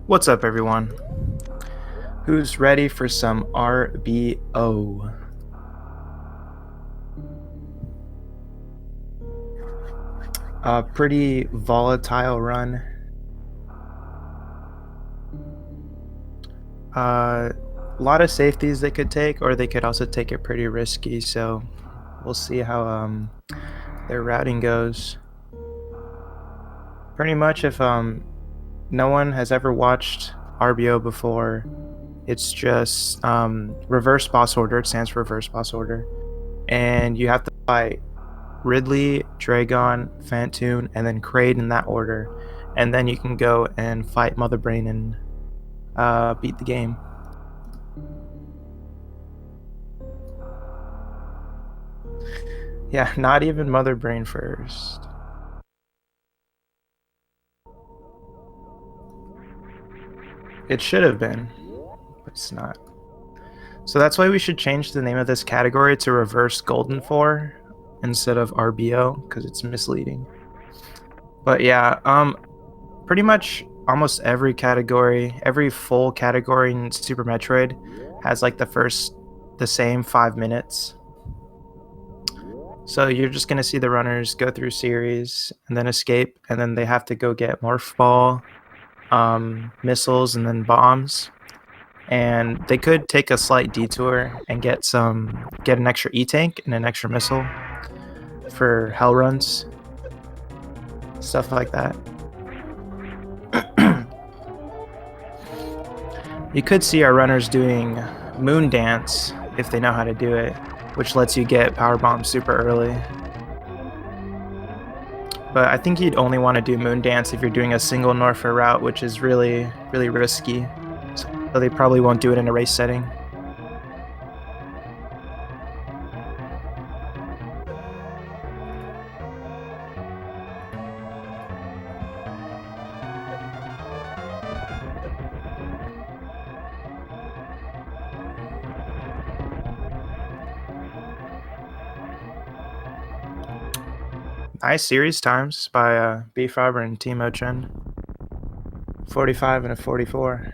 What's up, everyone? Who's ready for some RBO? A pretty volatile run. A lot of safeties they could take, or they could also take it pretty risky, so we'll see how their routing goes. Pretty much if no one has ever watched RBO before, it's just reverse boss order. It stands for reverse boss order. And you have to fight Ridley, Dragon, Phantoon, and then Kraid in that order. And then you can go and fight Mother Brain and beat the game. Yeah, not even Mother Brain first. It should have been, but it's not. So that's why we should change the name of this category to Reverse Golden 4 instead of RBO, because it's misleading. But yeah, pretty much almost every category, every full category in Super Metroid has like the same 5 minutes. So you're just gonna see the runners go through series and then escape, and then they have to go get Morph Ball, missiles, and then bombs. And they could take a slight detour and get an extra E-Tank and an extra missile for hell runs, stuff like that. You could see our runners doing Moon Dance if they know how to do it, which lets you get power bombs super early. But I think you'd only want to do Moon Dance if you're doing a single Norfa route, which is really, really risky. So they probably won't do it in a race setting. Nice series times by BFrobber and Timochun. 45 and a 44.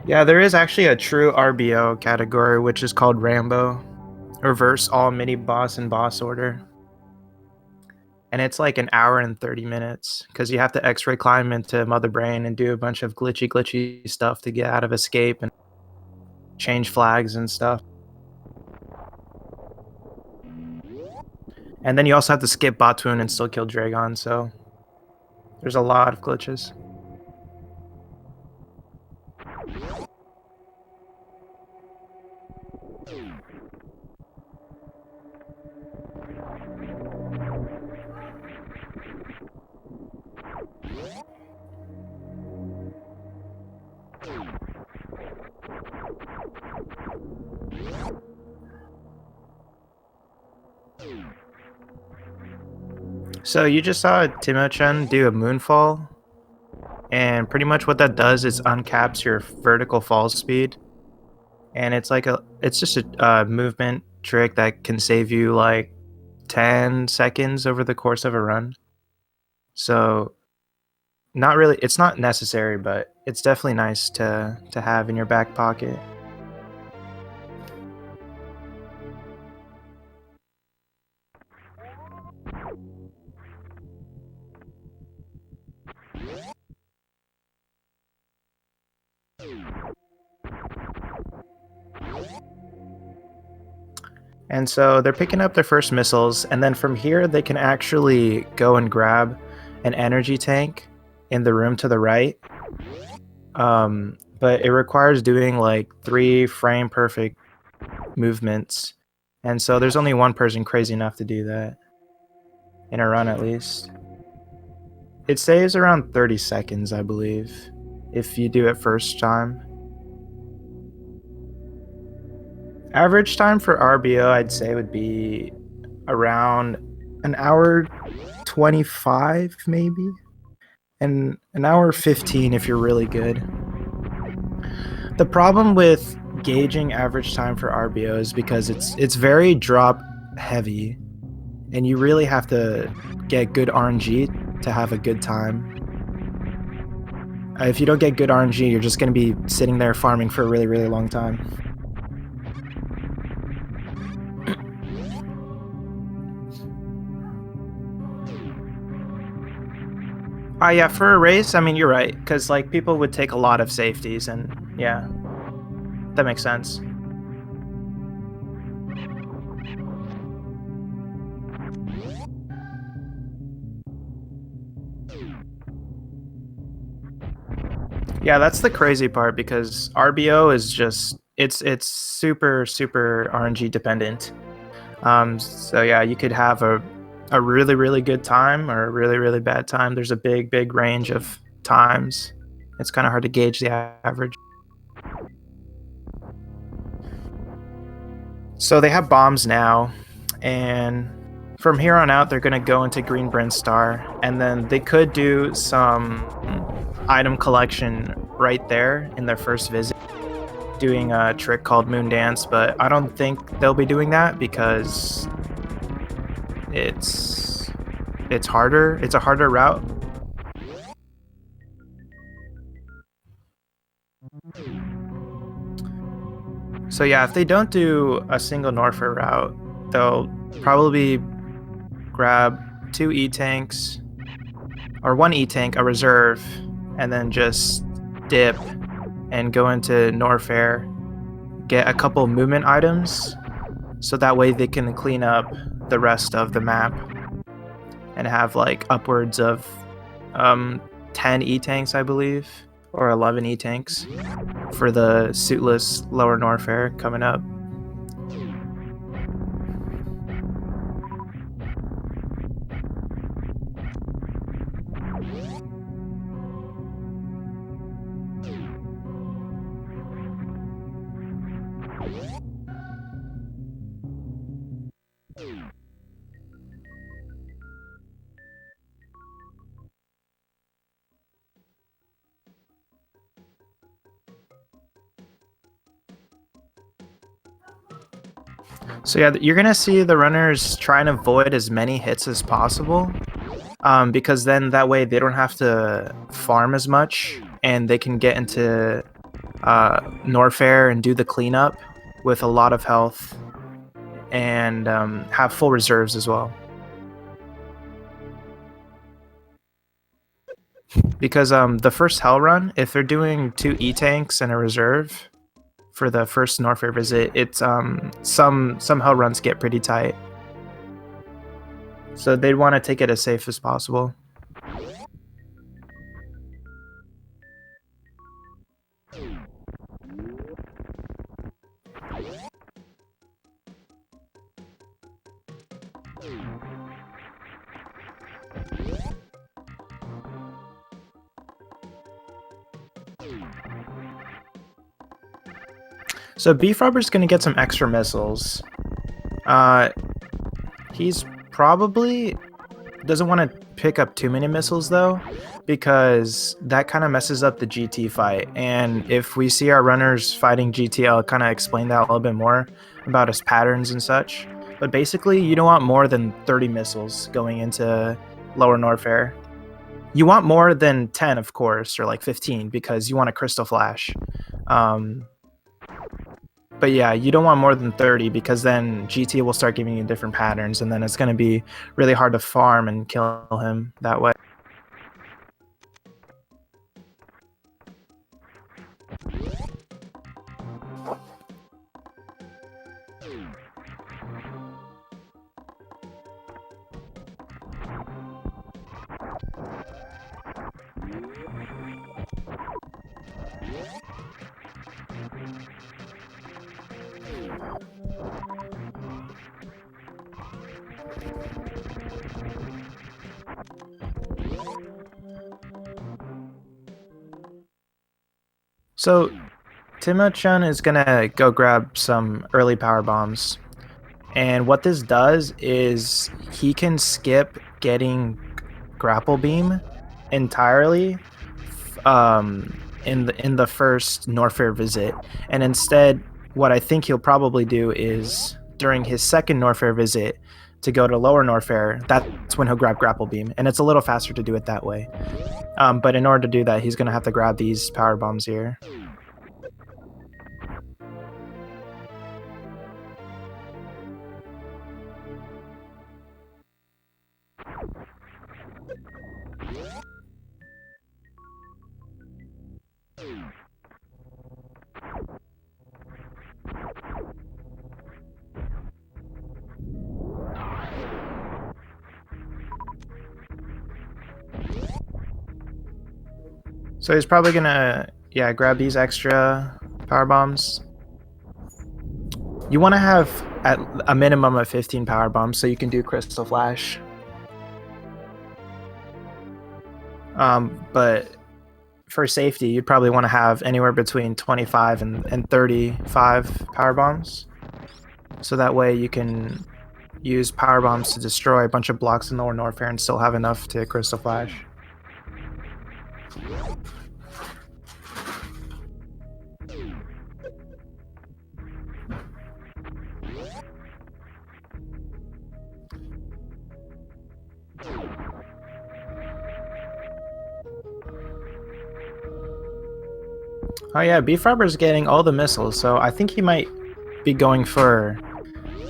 Yeah, there is actually a true RBO category, which is called Rambo. Reverse all mini boss and boss order. And it's like an hour and 30 minutes because you have to X-ray climb into Mother Brain and do a bunch of glitchy stuff to get out of escape and change flags and stuff. And then you also have to skip Batun and still kill Dragon, so there's a lot of glitches. So you just saw Timochun do a moonfall, and pretty much what that does is uncaps your vertical fall speed, and it's just a movement trick that can save you like 10 seconds over the course of a run. So not really, it's not necessary, but it's definitely nice to have in your back pocket. And so they're picking up their first missiles, and then from here they can actually go and grab an energy tank in the room to the right. But it requires doing like 3 frame perfect movements. And so there's only one person crazy enough to do that in a run, at least. It saves around 30 seconds, I believe, if you do it first time. Average time for RBO, I'd say, would be around an hour 25, maybe, and an hour 15 if you're really good. The problem with gauging average time for RBO is because it's very drop heavy, and you really have to get good RNG to have a good time. If you don't get good RNG, you're just going to be sitting there farming for a really, really long time. Yeah, for a race, I mean, you're right, because like people would take a lot of safeties, and yeah, that makes sense. Yeah, that's the crazy part, because RBO is just it's super RNG dependent. So yeah, you could have a really, really good time or a really, really bad time. There's a big range of times. It's kind of hard to gauge the average. So they have bombs now, and from here on out, they're going to go into Green Brinstar, and then they could do some item collection right there in their first visit, doing a trick called Moon Dance, but I don't think they'll be doing that because it's harder. It's a harder route. So yeah, if they don't do a single Norfair route, they'll probably grab 2 E-tanks, or 1 E-tank, a reserve, and then just dip and go into Norfair, get a couple movement items, so that way they can clean up the rest of the map and have like upwards of 10 E-tanks, I believe, or 11 E-tanks for the suitless lower Norfair coming up. So yeah, you're gonna see the runners try and avoid as many hits as possible, because then that way they don't have to farm as much, and they can get into Norfair and do the cleanup with a lot of health, and have full reserves as well. Because the first Hell run, if they're doing 2 E-tanks and a reserve for the first Norfair visit, it's some Hell runs get pretty tight. So they'd want to take it as safe as possible. So BFrobber's going to get some extra missiles. He's probably doesn't want to pick up too many missiles though, because that kind of messes up the GT fight. And if we see our runners fighting GT, I'll kind of explain that a little bit more about his patterns and such. But basically, you don't want more than 30 missiles going into lower Norfair. You want more than 10, of course, or like 15, because you want a Crystal Flash. But yeah, you don't want more than 30, because then GT will start giving you different patterns, and then it's going to be really hard to farm and kill him that way. So Timochun is gonna go grab some early power bombs, and what this does is he can skip getting grapple beam entirely, in the first Norfair visit, and instead, what I think he'll probably do is during his second Norfair visit to go to lower Norfair. That's when he'll grab Grapple Beam, and it's a little faster to do it that way. But in order to do that, he's gonna have to grab these power bombs here. So he's probably gonna, yeah, grab these extra power bombs. You want to have at a minimum of 15 power bombs so you can do Crystal Flash. But for safety, you'd probably want to have anywhere between 25 and 35 power bombs. So that way you can use power bombs to destroy a bunch of blocks in lower Norfair and still have enough to Crystal Flash. Oh yeah, BFrobber's getting all the missiles, so I think he might be going for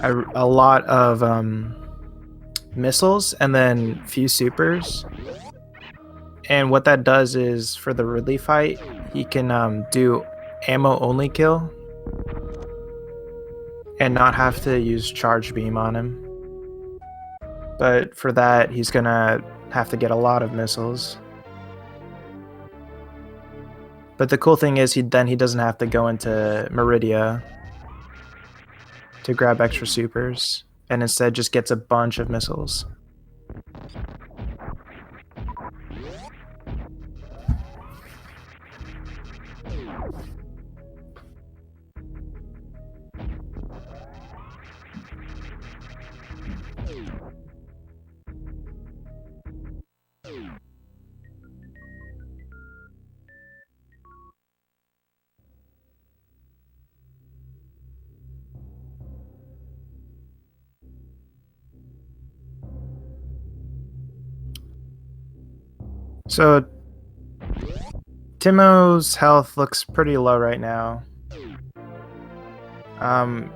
a lot of missiles and then few supers. And what that does is for the relief fight, he can do ammo only kill and not have to use charge beam on him. But for that, he's gonna have to get a lot of missiles. But the cool thing is he doesn't have to go into Meridia to grab extra supers, and instead just gets a bunch of missiles. So Timo's health looks pretty low right now.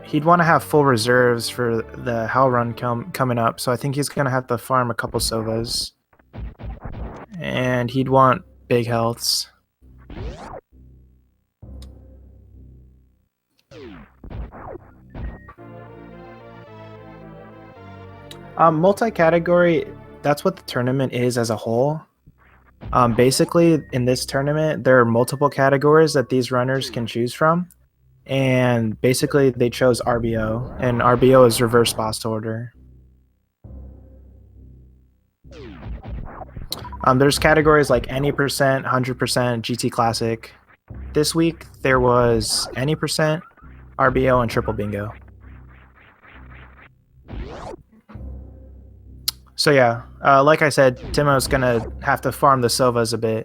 He'd want to have full reserves for the Hell Run coming up, so I think he's gonna have to farm a couple Sovas. And he'd want big healths. Multi-category, that's what the tournament is as a whole. Basically, in this tournament, there are multiple categories that these runners can choose from. And basically, they chose RBO, and RBO is reverse boss order. There's categories like any percent, 100%, GT Classic. This week, there was any percent, RBO, and triple bingo. So yeah, like I said, Timo's gonna have to farm the Sovas a bit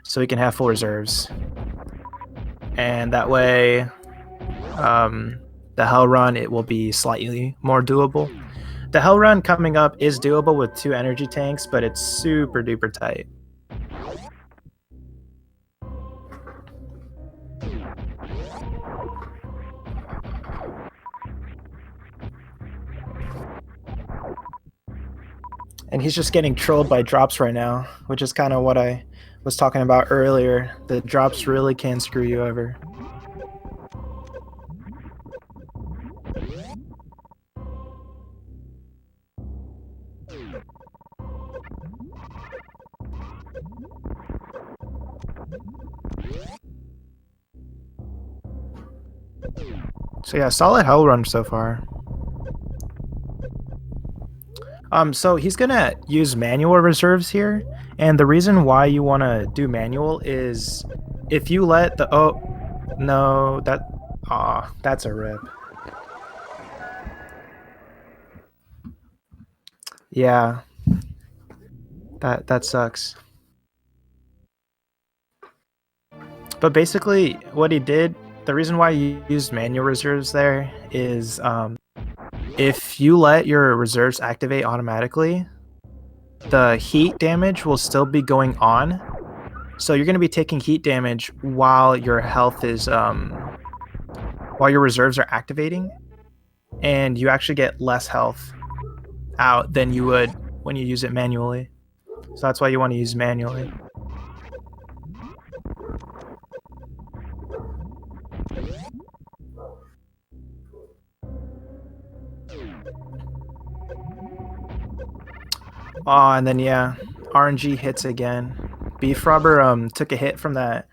so he can have full reserves. And that way, the Hell Run, it will be slightly more doable. The Hell Run coming up is doable with 2 energy tanks, but it's super duper tight. And he's just getting trolled by drops right now, which is kind of what I was talking about earlier. The drops really can screw you over. So yeah, solid Hell Run so far. So he's gonna use manual reserves here, and the reason why you want to do manual is if you let the no, that's a rip. Yeah, that sucks. But basically, what he did, the reason why you used manual reserves there is if you let your reserves activate automatically, the heat damage will still be going on. So you're going to be taking heat damage while your health is, while your reserves are activating, and you actually get less health out than you would when you use it manually. So that's why you want to use manually. Oh, and then yeah, RNG hits again. BFrobber took a hit from that,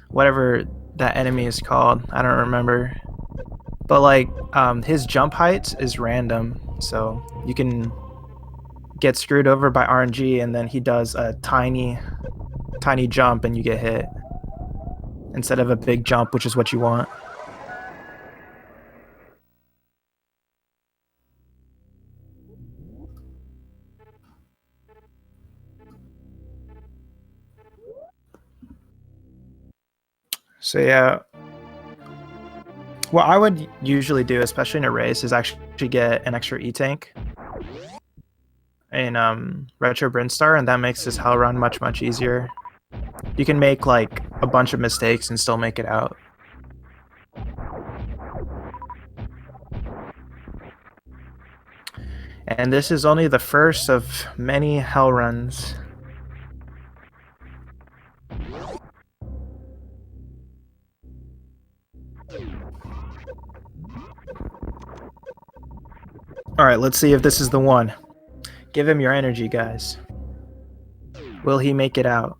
whatever that enemy is called. I don't remember. But like his jump height is random, so you can get screwed over by RNG, and then he does a tiny jump and you get hit instead of a big jump, which is what you want. So yeah, what I would usually do, especially in a race, is actually get an extra E-tank in Retro Brinstar, and that makes this hell run much easier. You can make like a bunch of mistakes and still make it out. And this is only the first of many hell runs. Alright, let's see if this is the one. Give him your energy, guys. Will he make it out?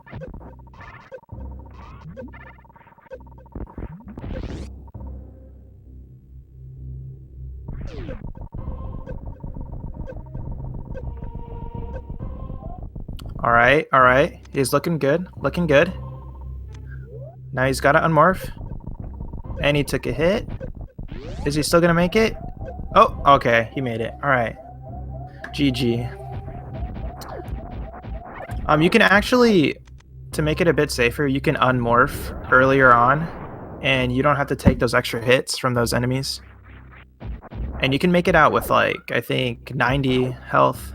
Alright. He's looking good. Looking good. Now he's got to unmorph. And he took a hit. Is he still going to make it? Oh, okay. He made it. Alright. GG. You can actually, to make it a bit safer, you can unmorph earlier on, and you don't have to take those extra hits from those enemies. And you can make it out with, like, I think 90 health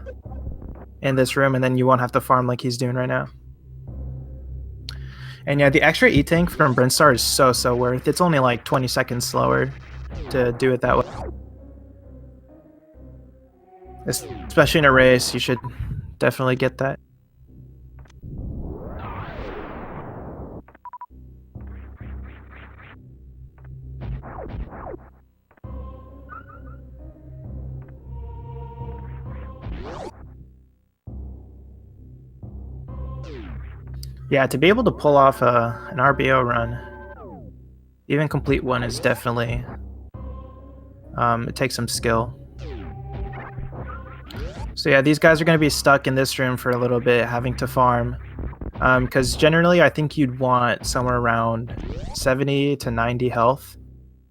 in this room, and then you won't have to farm like he's doing right now. And yeah, the extra E-tank from Brinstar is so worth. It's only like 20 seconds slower to do it that way. Especially in a race, you should definitely get that. Yeah, to be able to pull off an RBO run, even complete one, is definitely, it takes some skill. So yeah, these guys are going to be stuck in this room for a little bit, having to farm. Because generally, I think you'd want somewhere around 70 to 90 health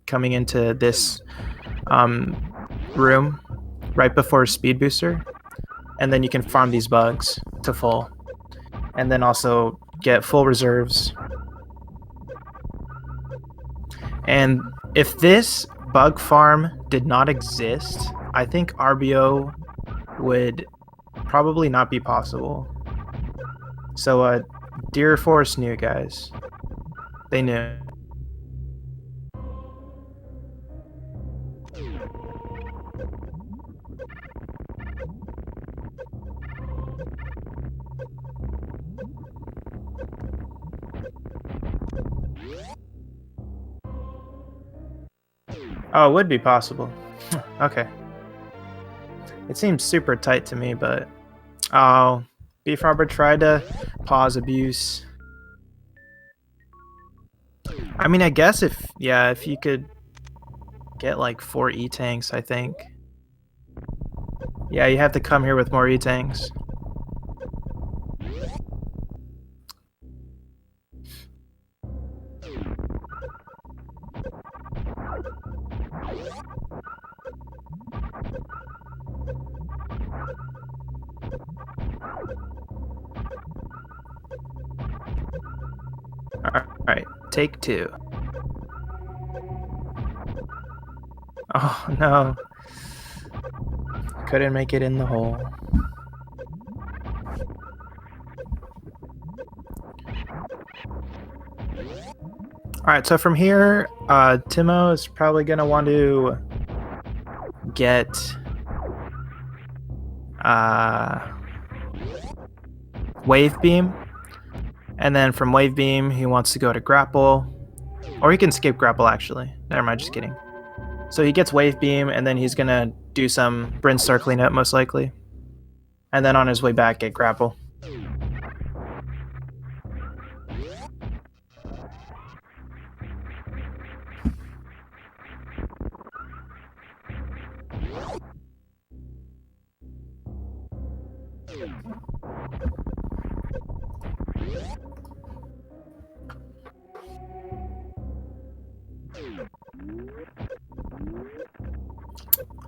coming into this room right before Speed Booster. And then you can farm these bugs to full. And then also get full reserves. And if this bug farm did not exist, I think RBO would probably not be possible. So Deer Forest knew, guys. They knew. Oh, it would be possible. Okay. It seems super tight to me, but... Oh, BFrobber tried to pause abuse. I mean, I guess if you could get like 4 E-tanks, I think. Yeah, you have to come here with more E-tanks. Alright, take two. Oh no. Couldn't make it in the hole. Alright, so from here, Timo is probably gonna want to get Wave Beam. And then from Wave Beam, he wants to go to Grapple. Or he can skip Grapple, actually. Never mind, just kidding. So he gets Wave Beam, and then he's gonna do some Brinstar cleanup, most likely. And then on his way back, get Grapple.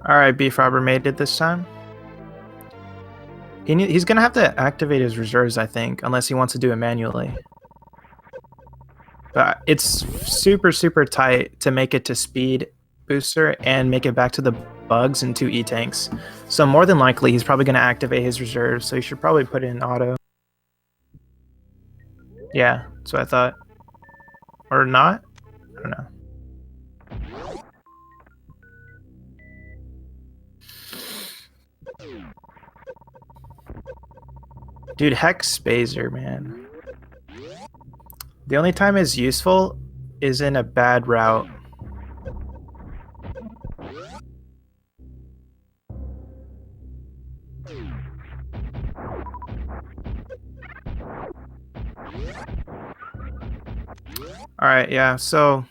Alright, BFrobber made it this time. He's gonna have to activate his reserves, I think, unless he wants to do it manually. But it's super, super tight to make it to speed booster and make it back to the bugs and 2 E-tanks. So more than likely, he's probably gonna activate his reserves, so he should probably put it in auto. Yeah, that's what I thought. Or not? I don't know. Dude, Hex Spazer, man. The only time it's useful is in a bad route. Alright, yeah, so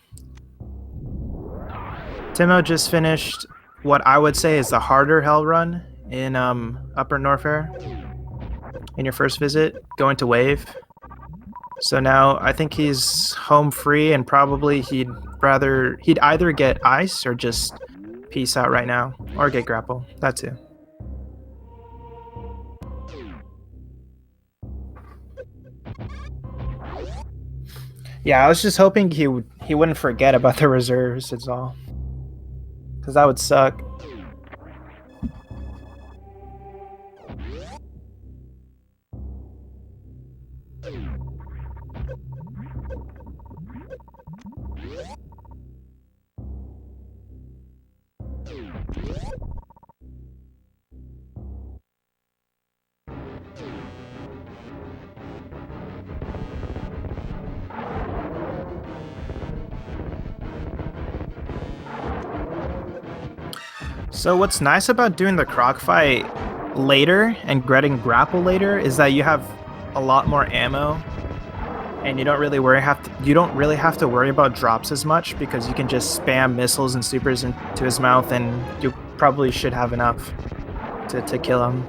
Timo just finished what I would say is the harder hell run in Upper Norfair in your first visit, going to Wave. So now I think he's home free, and probably he'd either get Ice or just peace out right now, or get Grapple. That too. Yeah, I was just hoping he wouldn't forget about the reserves, it's all. Because that would suck. So what's nice about doing the croc fight later and getting Grapple later is that you have a lot more ammo, and you don't really have to worry about drops as much, because you can just spam missiles and supers into his mouth, and you probably should have enough to kill him.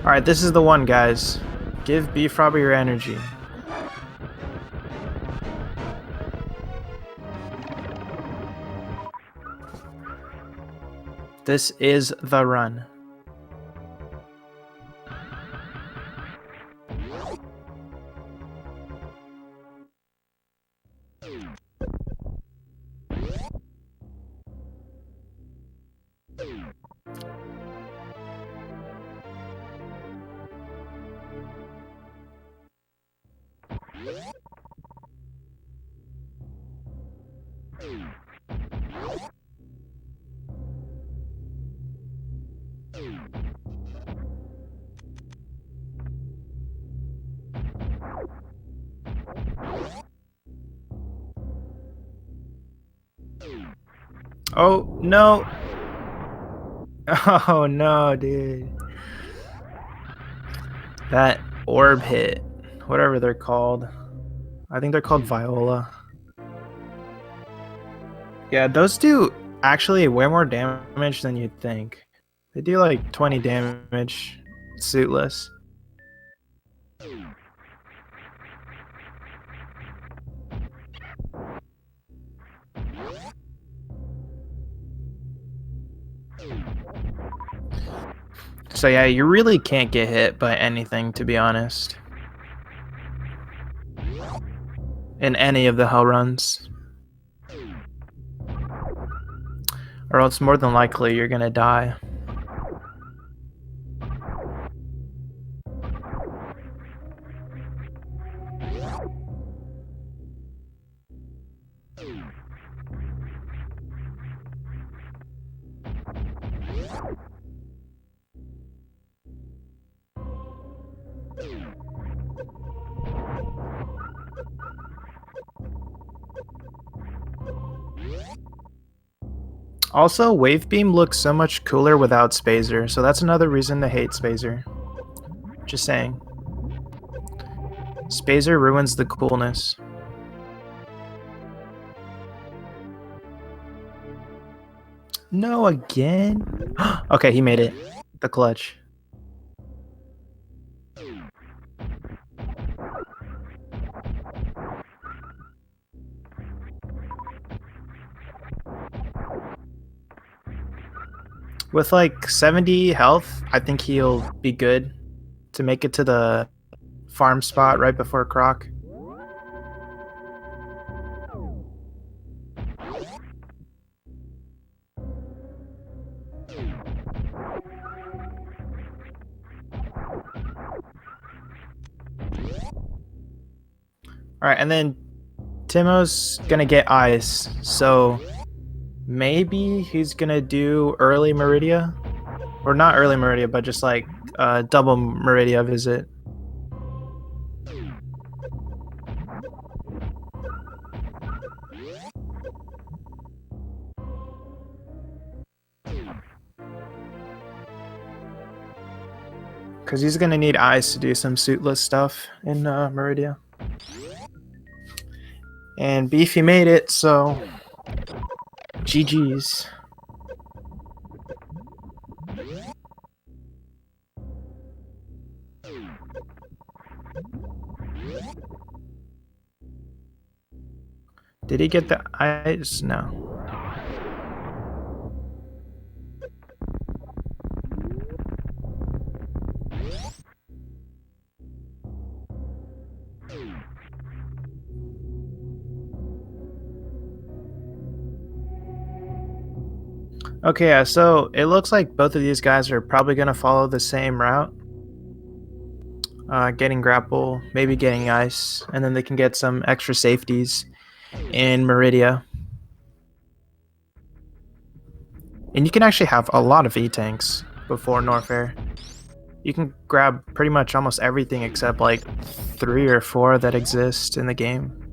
Alright, this is the one, guys. Give BFrobber your energy. This is the run. Oh, no. Oh, no, dude. That orb hit. Whatever they're called. I think they're called Viola. Yeah, those do actually way more damage than you'd think. They do like 20 damage suitless. So yeah, you really can't get hit by anything, to be honest. In any of the hell runs. Or else more than likely you're gonna die. Also, Wave Beam looks so much cooler without Spazer, so that's another reason to hate Spazer. Just saying. Spazer ruins the coolness. No, again? Okay, he made it. The clutch. With like 70 health, I think he'll be good to make it to the farm spot right before Croc. Alright, and then Timo's gonna get ice, so maybe he's gonna do early Meridia? Or not early Meridia, but just like double Meridia visit. Because he's gonna need ice to do some suitless stuff in Meridia. And Beefy made it, so GG's. Did he get the ice? No. Okay, yeah, so it looks like both of these guys are probably going to follow the same route. Getting grapple, maybe getting ice, and then they can get some extra safeties in Meridia. And you can actually have a lot of E-tanks before Norfair. You can grab pretty much almost everything except like 3 or 4 that exist in the game.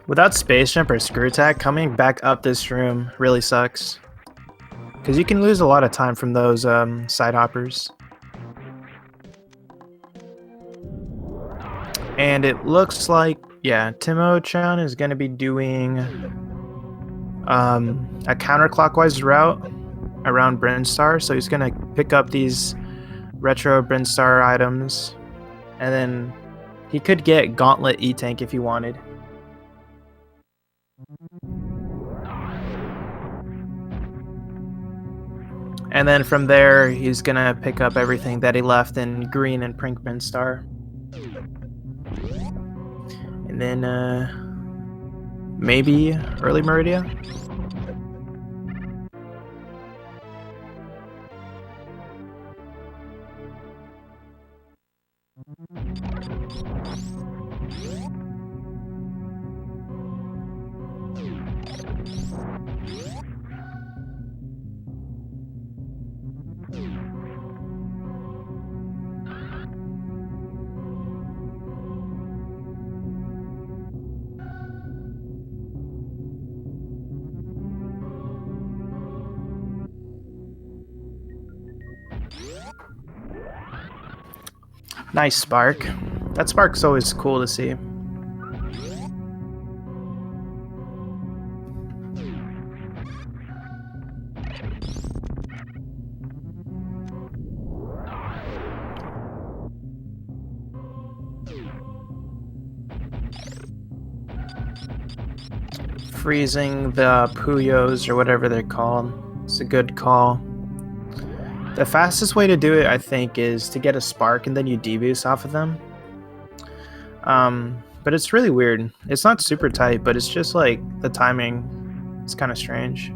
Without Space Jump or Screw Attack, coming back up this room really sucks. Because you can lose a lot of time from those side hoppers. And it looks like, yeah, Timochun is going to be doing a counterclockwise route around Brinstar. So he's going to pick up these retro Brinstar items. And then he could get Gauntlet E-Tank if he wanted. And then from there, he's gonna pick up everything that he left in Green and Prinkman Star. And then, maybe Early Meridia? Nice spark. That spark's always cool to see. Freezing the Puyos or whatever they're called. It's a good call. The fastest way to do it, I think, is to get a spark and then you deboost off of them. But it's really weird. It's not super tight, but it's just like the timing is kind of strange.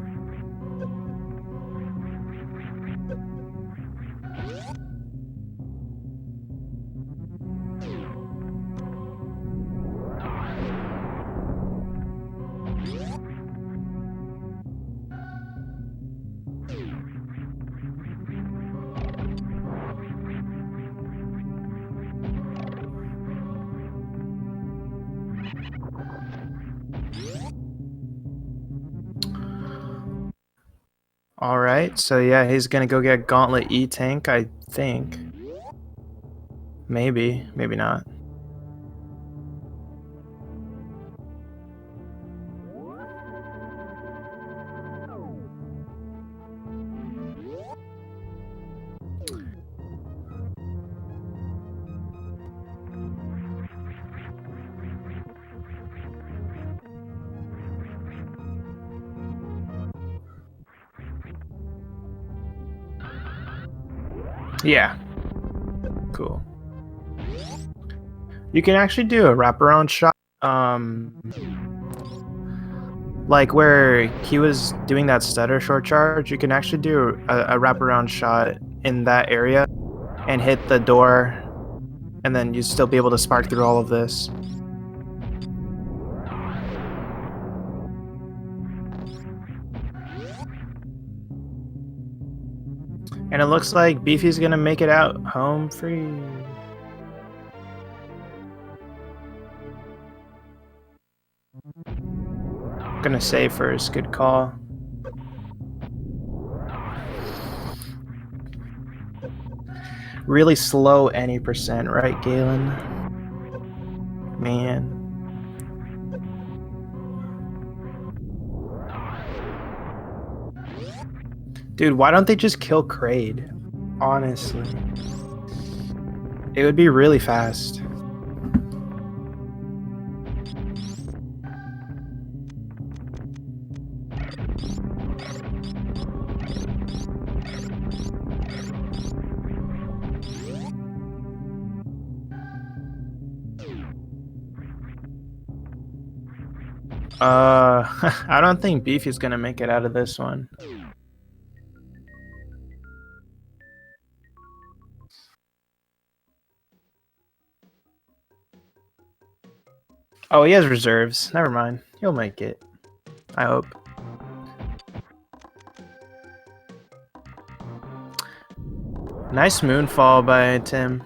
Alright, so yeah, he's gonna go get Gauntlet E-Tank, I think. Maybe, maybe not. Yeah. Cool. You can actually do a wraparound shot. Like where he was doing that stutter short charge, you can actually do a wraparound shot in that area and hit the door, and then you still be able to spark through all of this. And it looks like Beefy's gonna make it out home free. Gonna save first, good call. Really slow any percent, right, Galen? Man. Dude, why don't they just kill Kraid? Honestly. It would be really fast. I don't think Beefy's gonna make it out of this one. Oh, he has reserves. Never mind. He'll make it. I hope. Nice moonfall by Tim.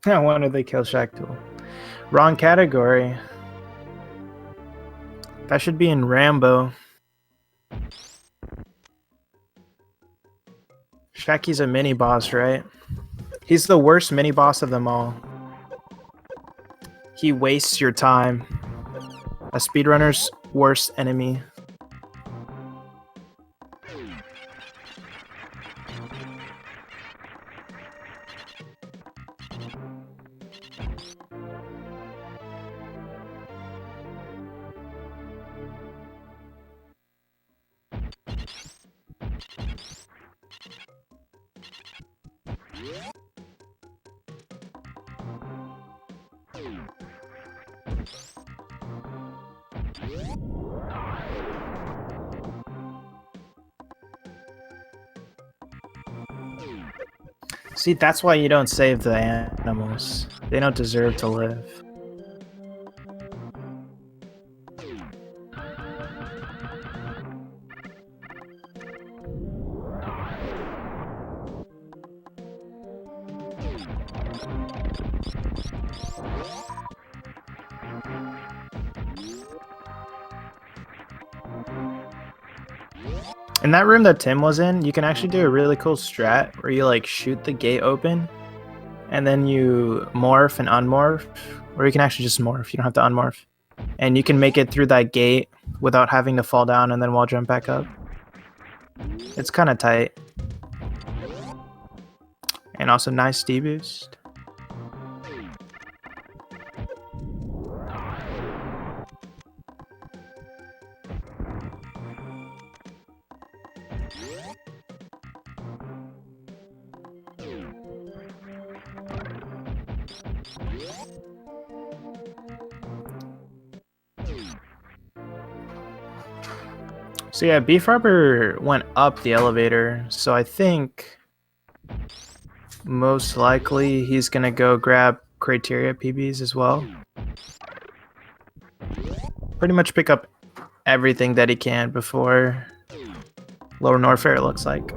I wonder they kill Shack Tool. Wrong category. That should be in Rambo. Shacky's a mini boss, right? He's the worst mini boss of them all. He wastes your time. A speedrunner's worst enemy. See, that's why you don't save the animals. They don't deserve to live. In that room that Tim was in, you can actually do a really cool strat where you like shoot the gate open and then you morph and unmorph, or you can actually just morph, you don't have to unmorph. And you can make it through that gate without having to fall down and then wall jump back up. It's kind of tight. And also nice D boost. So yeah, BFrobber went up the elevator, so I think most likely he's gonna go grab criteria PBs as well. Pretty much pick up everything that he can before Lower Norfair, it looks like.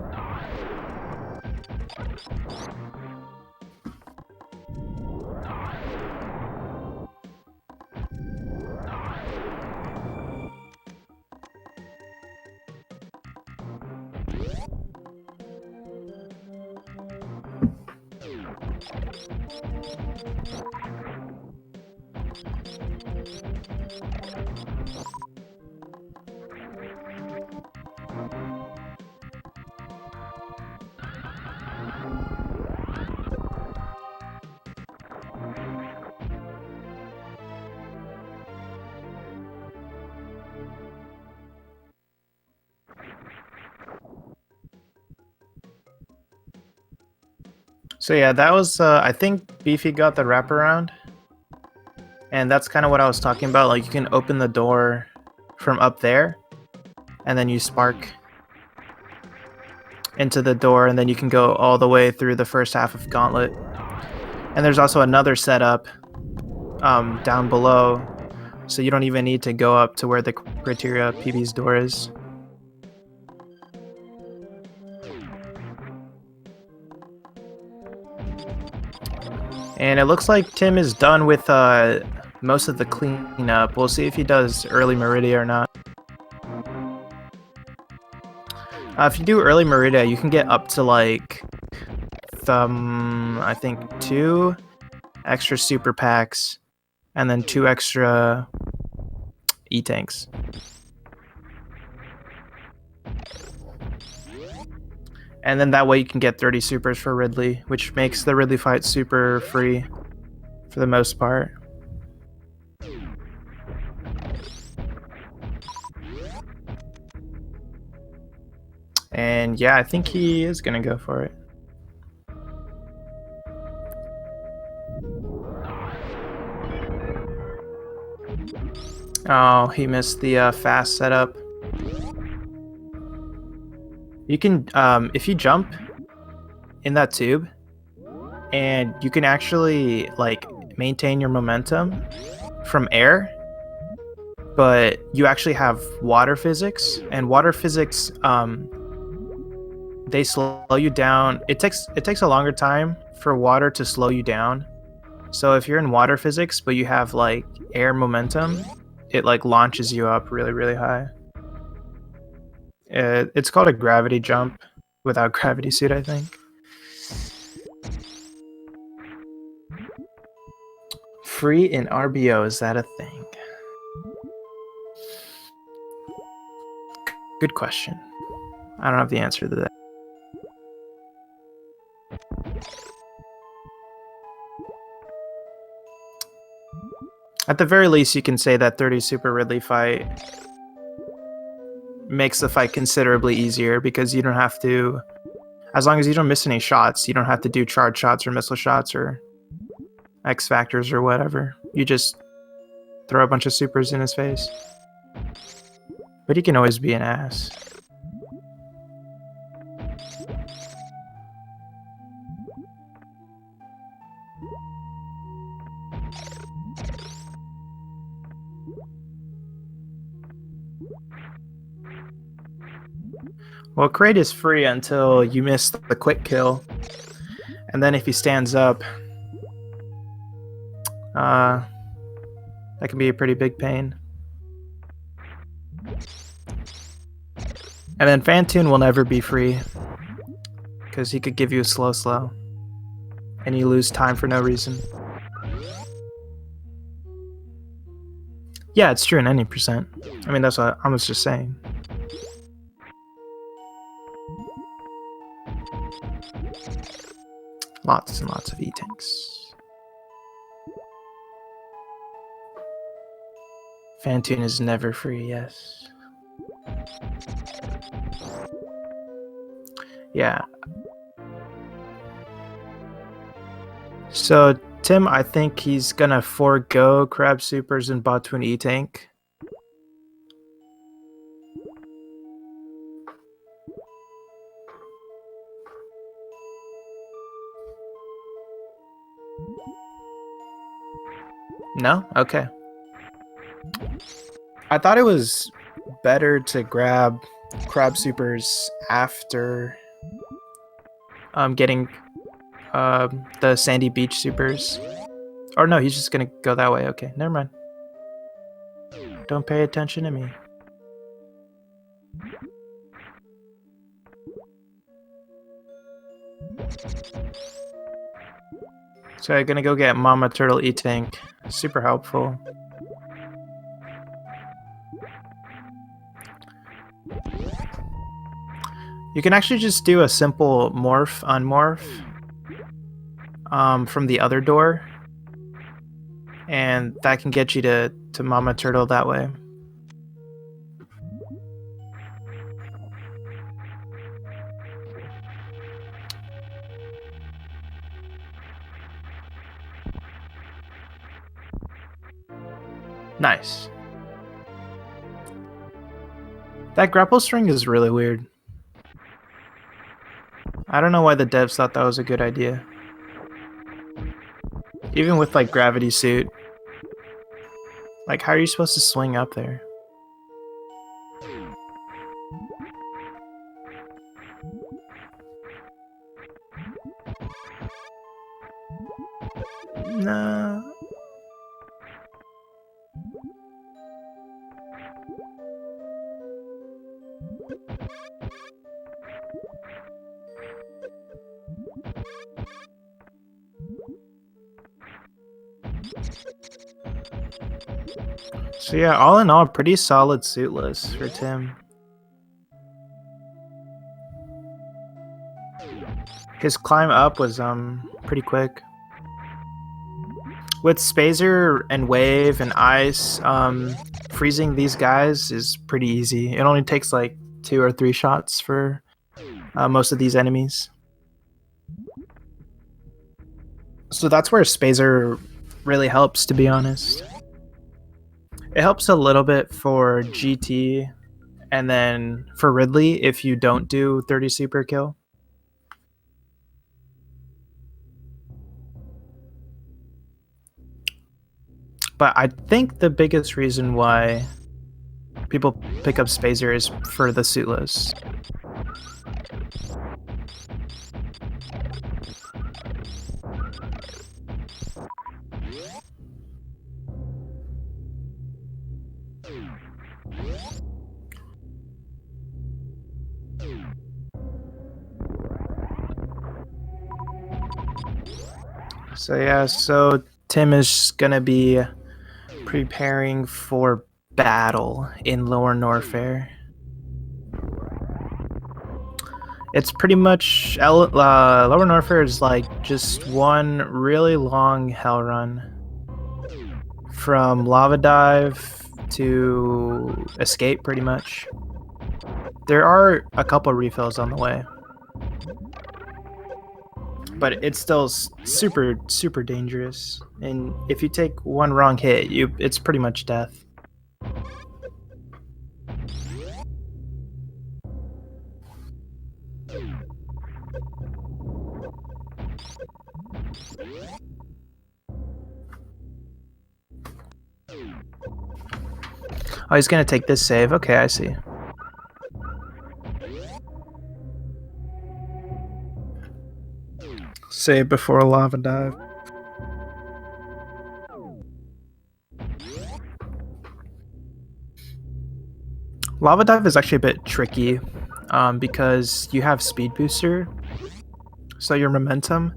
So yeah, that was, I think Beefy got the wraparound. And that's kind of what I was talking about. Like, you can open the door from up there, and then you spark into the door, and then you can go all the way through the first half of Gauntlet. And there's also another setup down below, so you don't even need to go up to where the criteria PB's door is. And it looks like Tim is done with most of the cleanup. We'll see if he does early Meridia or not. If you do early Meridia, you can get up to like, I think 2 extra super packs, and then 2 extra E-tanks. And then that way you can get 30 supers for Ridley, which makes the Ridley fight super free for the most part. And yeah, I think he is gonna go for it. Oh, he missed the fast setup. You can, if you jump in that tube, and you can actually like maintain your momentum from air, but you actually have water physics, and water physics, they slow you down. It takes a longer time for water to slow you down. So if you're in water physics, but you have like air momentum, it like launches you up really, really high. It's called a gravity jump without gravity suit, I think. Free in RBO, is that a thing? Good question. I don't have the answer to that. At the very least, you can say that 30 Super Ridley fight makes the fight considerably easier because you don't have to, as long as you don't miss any shots, you don't have to do charge shots or missile shots or X factors or whatever. You just throw a bunch of supers in his face. But he can always be an ass. Well, Kraid is free until you miss the quick kill. And then if he stands up, that can be a pretty big pain. And then Fantune will never be free, because he could give you a slow, and you lose time for no reason. Yeah, it's true in any percent. I mean, that's what I was just saying. Lots and lots of E-tanks. Fantune is never free, yes. Yeah. So, Tim, I think he's gonna forego Crab Supers and Botwin E-tank. No? Okay. I thought it was better to grab Crab Supers after getting the Sandy Beach Supers. Or no, he's just gonna go that way. Okay, never mind. Don't pay attention to me. So I'm gonna go get Mama Turtle E-tank. Super helpful. You can actually just do a simple morph unmorph from the other door, and that can get you to Mama Turtle that way. Nice. That grapple string is really weird. I don't know why the devs thought that was a good idea. Even with like gravity suit. Like, how are you supposed to swing up there? Nah. So yeah, all in all, pretty solid suitless for Tim. His climb up was pretty quick. With Spazer and Wave and Ice, freezing these guys is pretty easy. It only takes like 2 or 3 shots for most of these enemies. So that's where Spazer really helps, to be honest. It helps a little bit for GT, and then for Ridley if you don't do 30 super kill. But I think the biggest reason why people pick up Spazer is for the suitless. So yeah, so Tim is gonna be preparing for battle in Lower Norfair. It's pretty much Lower Norfair is like just one really long hell run from lava dive to escape, pretty much. There are a couple refills on the way, but it's still super dangerous. And if you take one wrong hit, it's pretty much death. Oh, he's gonna take this save. Okay, I see. Save before a lava dive. Lava dive is actually a bit tricky because you have speed booster, so your momentum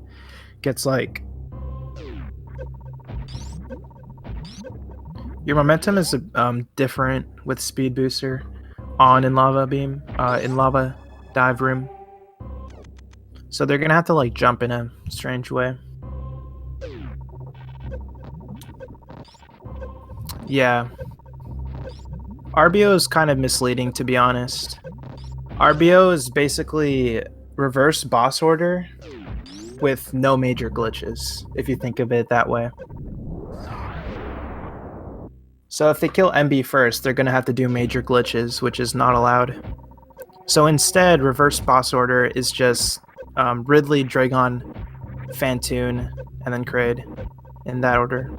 gets like... Your momentum is different with speed booster on in lava beam, in lava dive room. So they're gonna have to like jump in a strange way. Yeah. RBO is kind of misleading, to be honest. RBO is basically reverse boss order with no major glitches, if you think of it that way. So if they kill MB first, they're gonna have to do major glitches, which is not allowed. So instead, reverse boss order is just Ridley, Dragon, Fantoon, and then Kraid, in that order.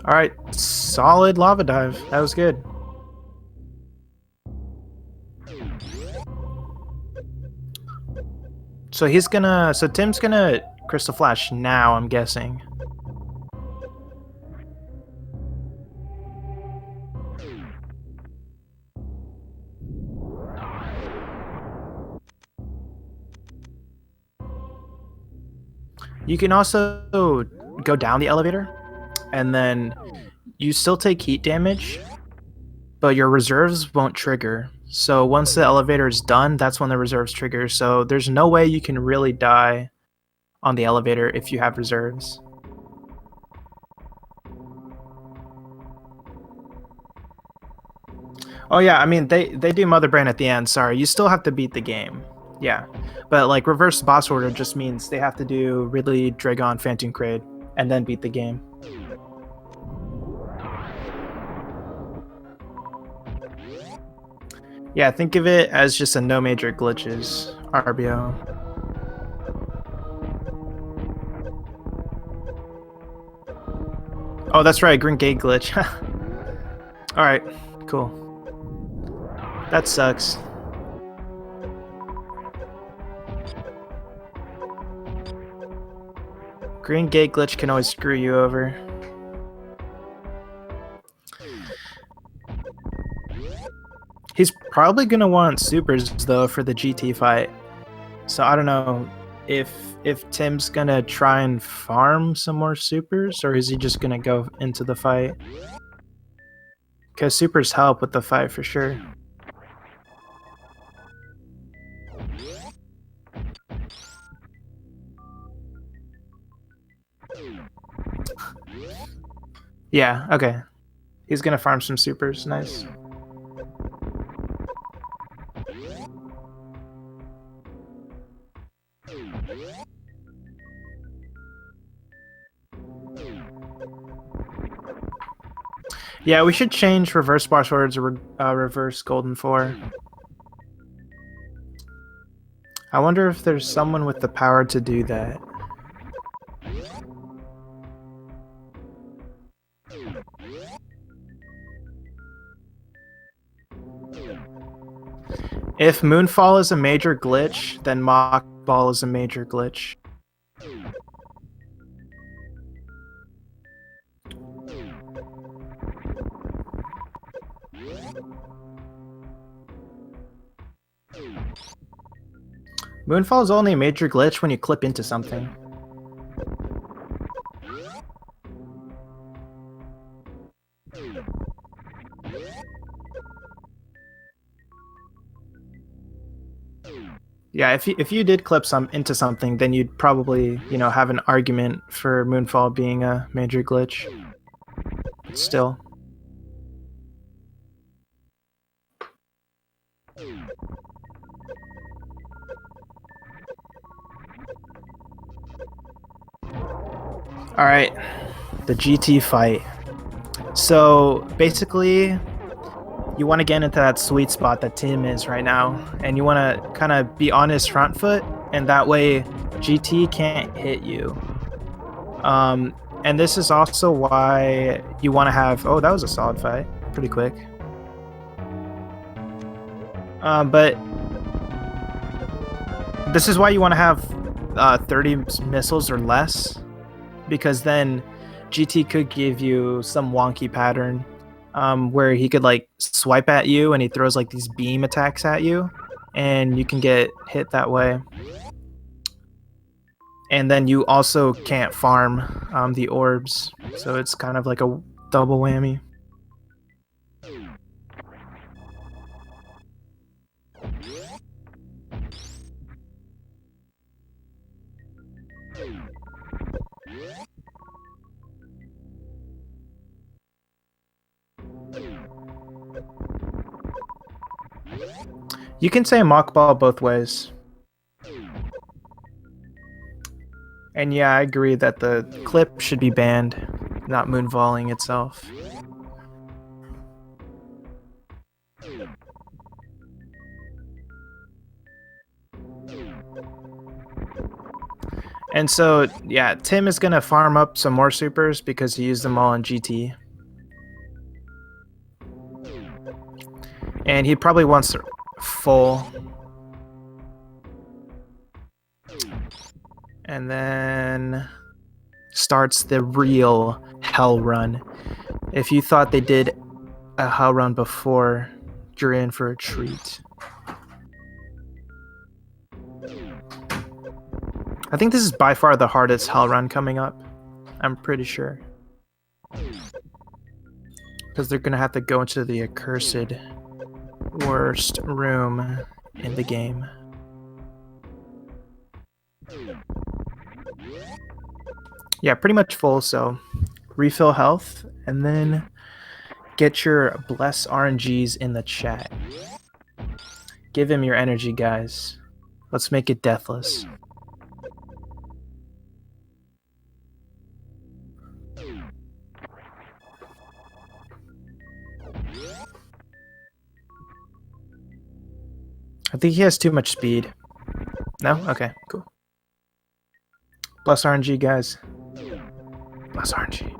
Alright, solid lava dive. That was good. So Tim's gonna Crystal Flash now, I'm guessing. You can also go down the elevator, and then you still take heat damage, but your reserves won't trigger. So once the elevator is done, that's when the reserves trigger. So there's no way you can really die on the elevator if you have reserves. Oh yeah, I mean, they do Mother Brain at the end, sorry. You still have to beat the game. Yeah. But like reverse boss order just means they have to do Ridley, Dragon, Phantom Kraid, and then beat the game. Yeah, think of it as just a no major glitches RBO. Oh, that's right, green gate glitch. Alright, cool. That sucks. Green gate glitch can always screw you over. He's probably gonna want supers though for the GT fight. So I don't know if Tim's gonna try and farm some more supers, or is he just gonna go into the fight? Because supers help with the fight for sure. Yeah, okay. He's gonna farm some supers, nice. Yeah, we should change reverse boss order to reverse golden 4. I wonder if there's someone with the power to do that. If Moonfall is a major glitch, then Mock Ball is a major glitch. Moonfall is only a major glitch when you clip into something. Yeah, if you did clip into something, then you'd probably, you know, have an argument for Moonfall being a major glitch. But still. Alright, the GT fight. So basically, you want to get into that sweet spot that Tim is right now, and you want to kind of be on his front foot, and that way GT can't hit you. And this is also why you want to have... Oh, that was a solid fight. Pretty quick. But this is why you want to have 30 missiles or less, because then GT could give you some wonky pattern where he could like swipe at you and he throws like these beam attacks at you and you can get hit that way. And then you also can't farm the orbs, so it's kind of like a double whammy. You can say mock ball both ways. And yeah, I agree that the clip should be banned, not moonfalling itself. And so, yeah, Tim is gonna farm up some more supers because he used them all on GT. And he probably wants full. And then starts the real hell run. If you thought they did a hell run before, you're in for a treat. I think this is by far the hardest hell run coming up. I'm pretty sure. Because they're gonna have to go into the accursed worst room in the game. Yeah, pretty much full, so refill health and then get your bless RNGs in the chat. Give him your energy, guys. Let's make it deathless. I think he has too much speed. No? Okay, cool. Bless RNG, guys. Bless RNG.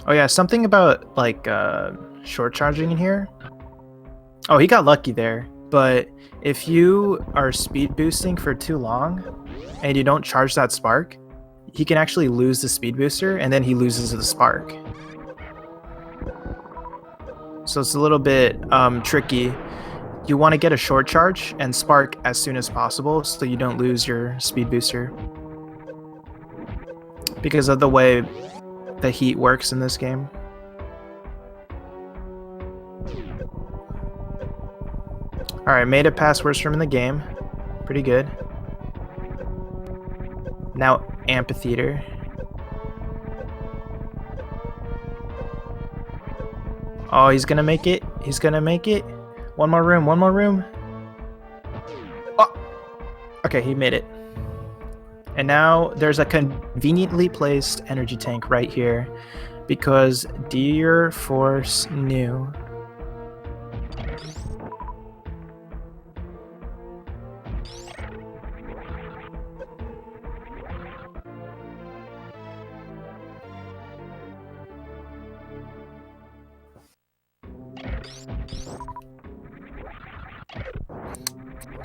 Oh yeah, something about like short charging in here. Oh, he got lucky there. But if you are speed boosting for too long and you don't charge that spark, he can actually lose the speed booster and then he loses the spark. So it's a little bit tricky. You want to get a short charge and spark as soon as possible so you don't lose your speed booster. Because of the way the heat works in this game. Alright, made it past worst room in the game. Pretty good. Now amphitheater. Oh, he's gonna make it. He's gonna make it. One more room, one more room. Oh! Okay, he made it. And now there's a conveniently placed energy tank right here because Dear Force knew.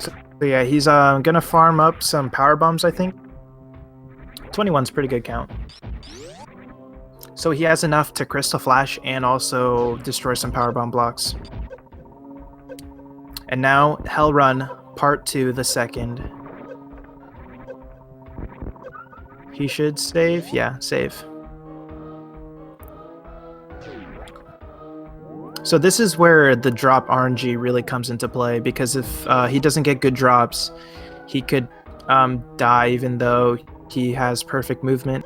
So yeah, he's gonna farm up some power bombs, I think. 21's pretty good count. So he has enough to Crystal Flash and also destroy some Power Bomb blocks. And now Hell Run Part 2, the second. He should save? Yeah, save. So this is where the drop RNG really comes into play, because if he doesn't get good drops, he could die even though he has perfect movement.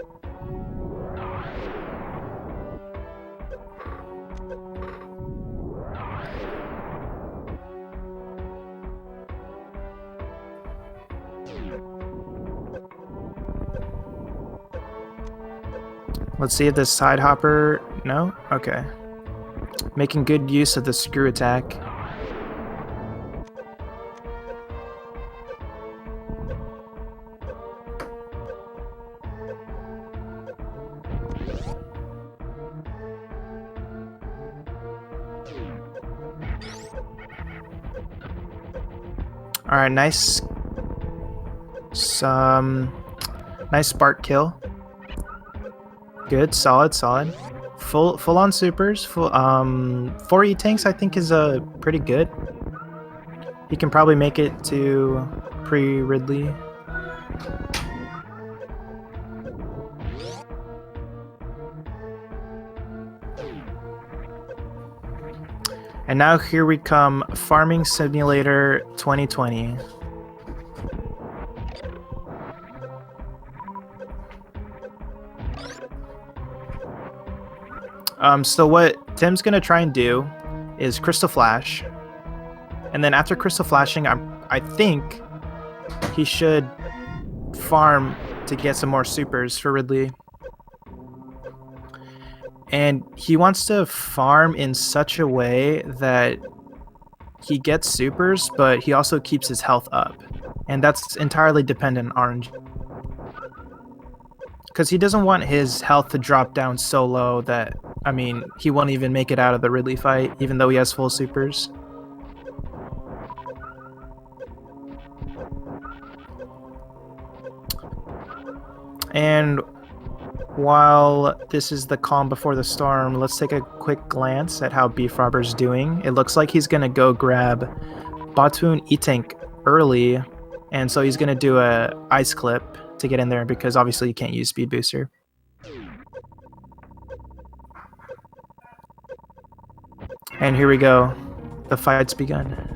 Let's see if this side hopper... No? Okay. Making good use of the screw attack. Alright, nice... nice spark kill. Good, solid. Full on supers. 4 E-tanks I think is pretty good. He can probably make it to pre-Ridley. And now here we come, Farming Simulator 2020. So what Tim's gonna try and do is Crystal Flash, and then after Crystal Flashing, I think he should farm to get some more supers for Ridley. And he wants to farm in such a way that he gets supers, but he also keeps his health up, and that's entirely dependent on RNG. Because he doesn't want his health to drop down so low that, I mean, he won't even make it out of the Ridley fight, even though he has full supers. And while this is the calm before the storm, let's take a quick glance at how BFrobber's doing. It looks like he's going to go grab Batoon E-Tank early, and so he's going to do a ice clip to get in there, because obviously you can't use speed booster. And here we go. The fight's begun.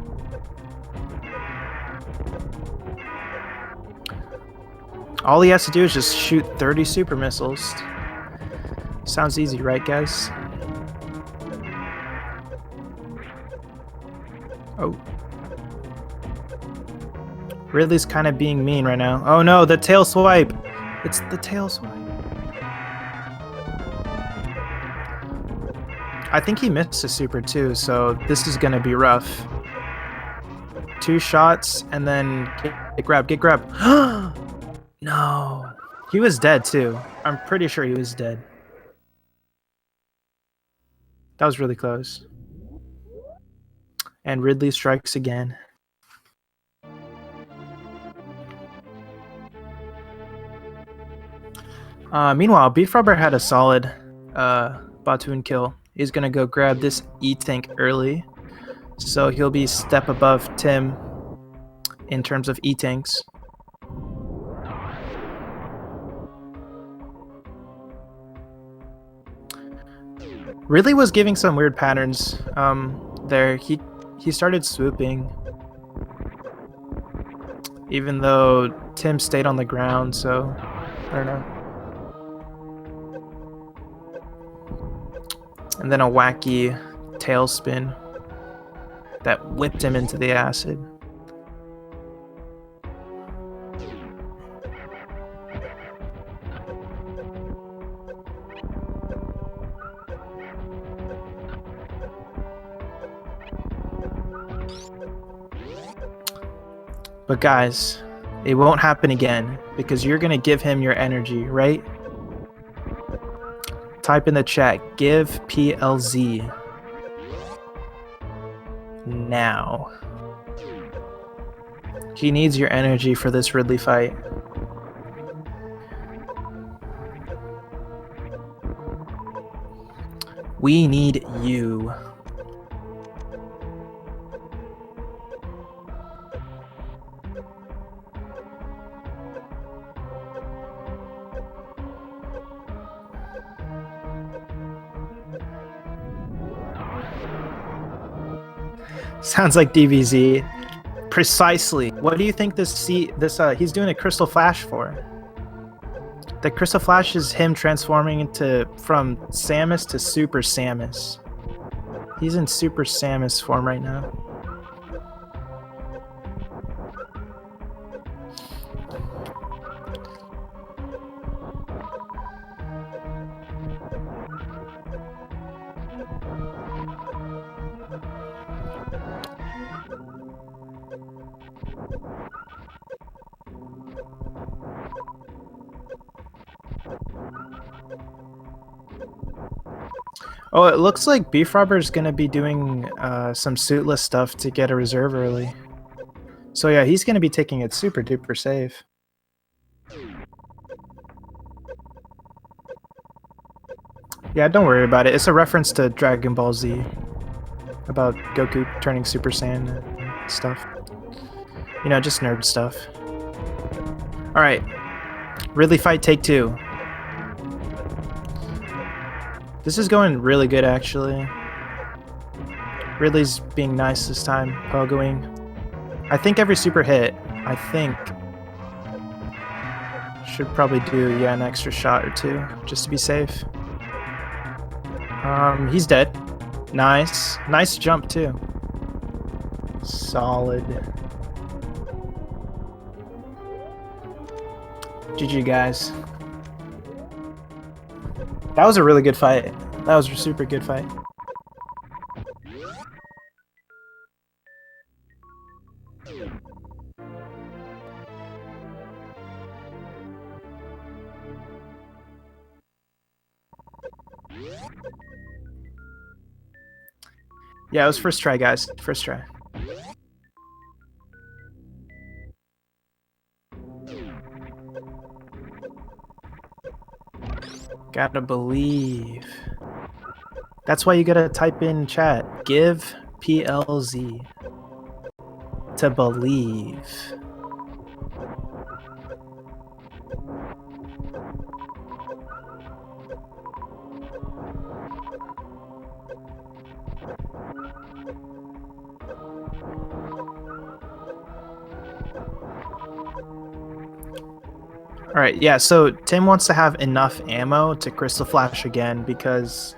All he has to do is just shoot 30 super missiles. Sounds easy, right, guys? Oh. Ridley's kind of being mean right now. Oh no, the tail swipe! It's the tail swipe. I think he missed a super too, so this is gonna be rough. 2 shots, and then get grab. No. He was dead too. I'm pretty sure he was dead. That was really close. And Ridley strikes again. Meanwhile, BFrobber had a solid Batoon kill. He's gonna go grab this E-Tank early, so he'll be step above Tim in terms of E-Tanks. Ridley was giving some weird patterns there. He started swooping, even though Tim stayed on the ground, so I don't know. And then a wacky tailspin that whipped him into the acid. But guys, it won't happen again, because you're gonna give him your energy, right? Type in the chat, give PLZ. Now. He needs your energy for this Ridley fight. We need you. Sounds like DBZ. Precisely. What do you think he's doing a crystal flash for? The crystal flash is him transforming from Samus to Super Samus. He's in Super Samus form right now. Oh, it looks like BFrobber is going to be doing some suitless stuff to get a reserve early. So yeah, he's going to be taking it super duper safe. Yeah, don't worry about it. It's a reference to Dragon Ball Z about Goku turning Super Saiyan and stuff. You know, just nerd stuff. Alright. Ridley fight take 2. This is going really good, actually. Ridley's being nice this time, pogoing. I think every super hit, should probably do, yeah, an extra shot or 2, just to be safe. He's dead. Nice. Nice jump, too. Solid. GG, guys. That was a really good fight. That was a super good fight. Yeah, it was first try, guys. First try. Gotta believe. That's why you gotta type in chat. Give PLZ to believe. Alright, yeah, so Tim wants to have enough ammo to Crystal Flash again because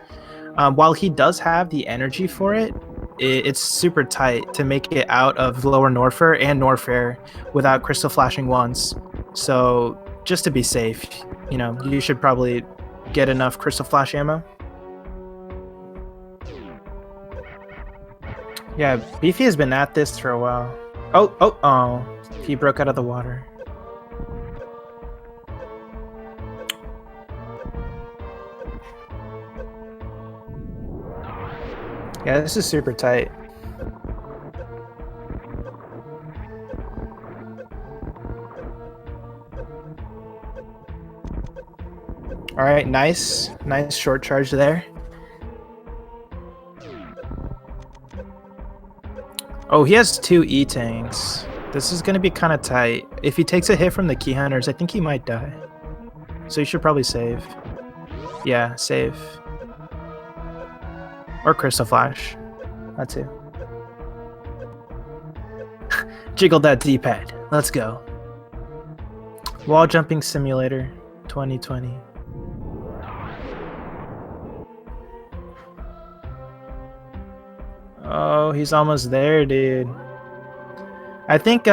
while he does have the energy for it, it's super tight to make it out of Lower Norfair and Norfair without Crystal Flashing once. So just to be safe, you know, you should probably get enough Crystal Flash ammo. Yeah, Beefy has been at this for a while. Oh, he broke out of the water. Yeah, this is super tight. All right, nice short charge there. Oh, he has 2 E-tanks. This is gonna be kind of tight. If he takes a hit from the Key Hunters, I think he might die. So you should probably save. Yeah, save. Or Crystal Flash. That too. Jiggle that D-pad. Let's go. Wall Jumping Simulator 2020. Oh, he's almost there, dude. I think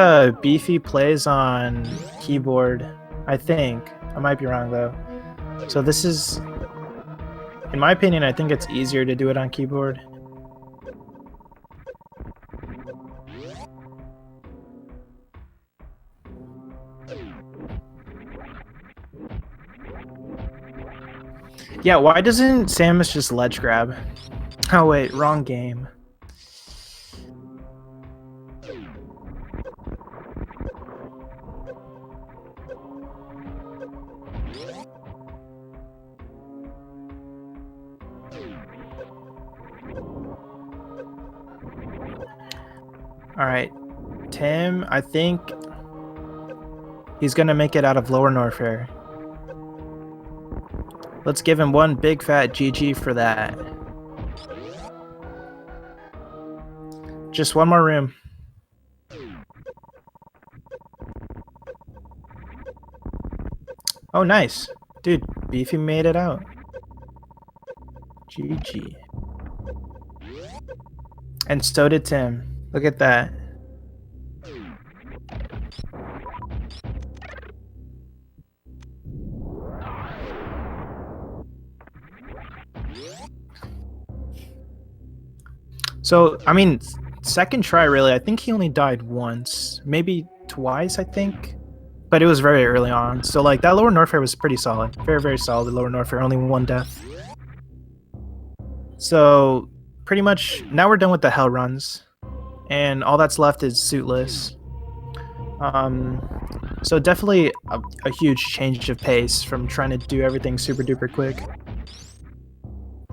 Beefy plays on keyboard. I think. I might be wrong, though. So this is... In my opinion, I think it's easier to do it on keyboard. Yeah, why doesn't Samus just ledge grab? Oh wait, wrong game. Alright, Tim, I think he's gonna make it out of Lower Norfair. Let's give him one big fat GG for that. Just one more room. Oh, nice. Dude, Beefy made it out. GG. And so did Tim. Look at that. So, I mean, second try, really. I think he only died once. Maybe twice, I think. But it was very early on. So, like, that Lower Norfair was pretty solid. Very, very solid. Lower Norfair, only one death. So, pretty much, now we're done with the hell runs. And all that's left is suitless. So definitely a huge change of pace from trying to do everything super duper quick.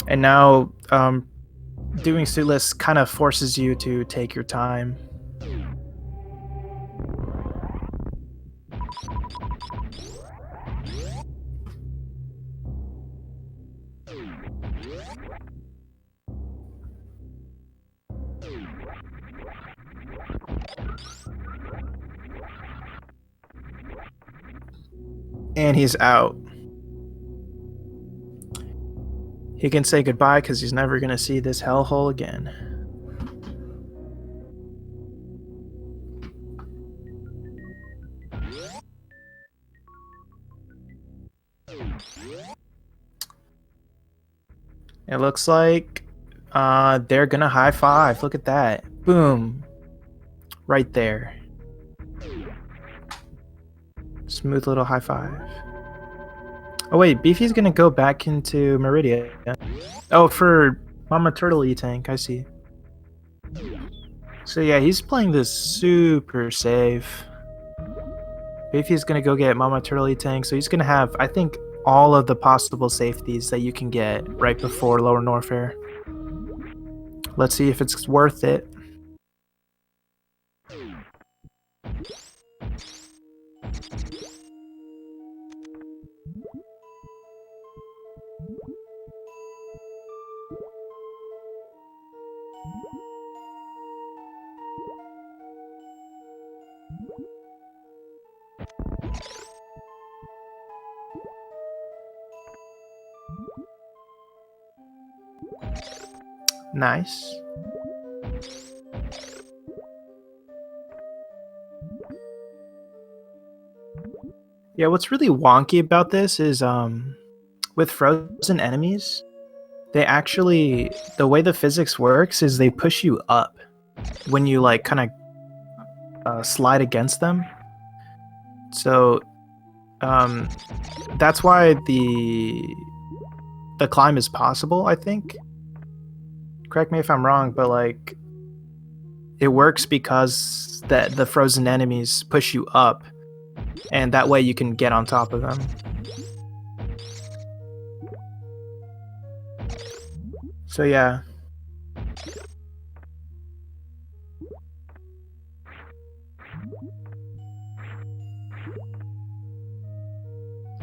And now doing suitless kind of forces you to take your time. And he's out. He can say goodbye because he's never going to see this hellhole again. It looks like they're going to high five. Look at that. Boom. Right there. Smooth little high five. Oh wait, Beefy's gonna go back into Meridia. Oh, for Mama Turtle E-Tank, I see. So yeah, he's playing this super safe. Beefy's gonna go get Mama Turtle E-Tank, so he's gonna have, I think, all of the possible safeties that you can get right before Lower Norfair. Let's see if it's worth it. Nice. Yeah, what's really wonky about this is with frozen enemies, they actually, the way the physics works is they push you up when you like kind of slide against them. So that's why the climb is possible, I think. Correct me if I'm wrong, but like it works because the frozen enemies push you up, and that way you can get on top of them. So yeah.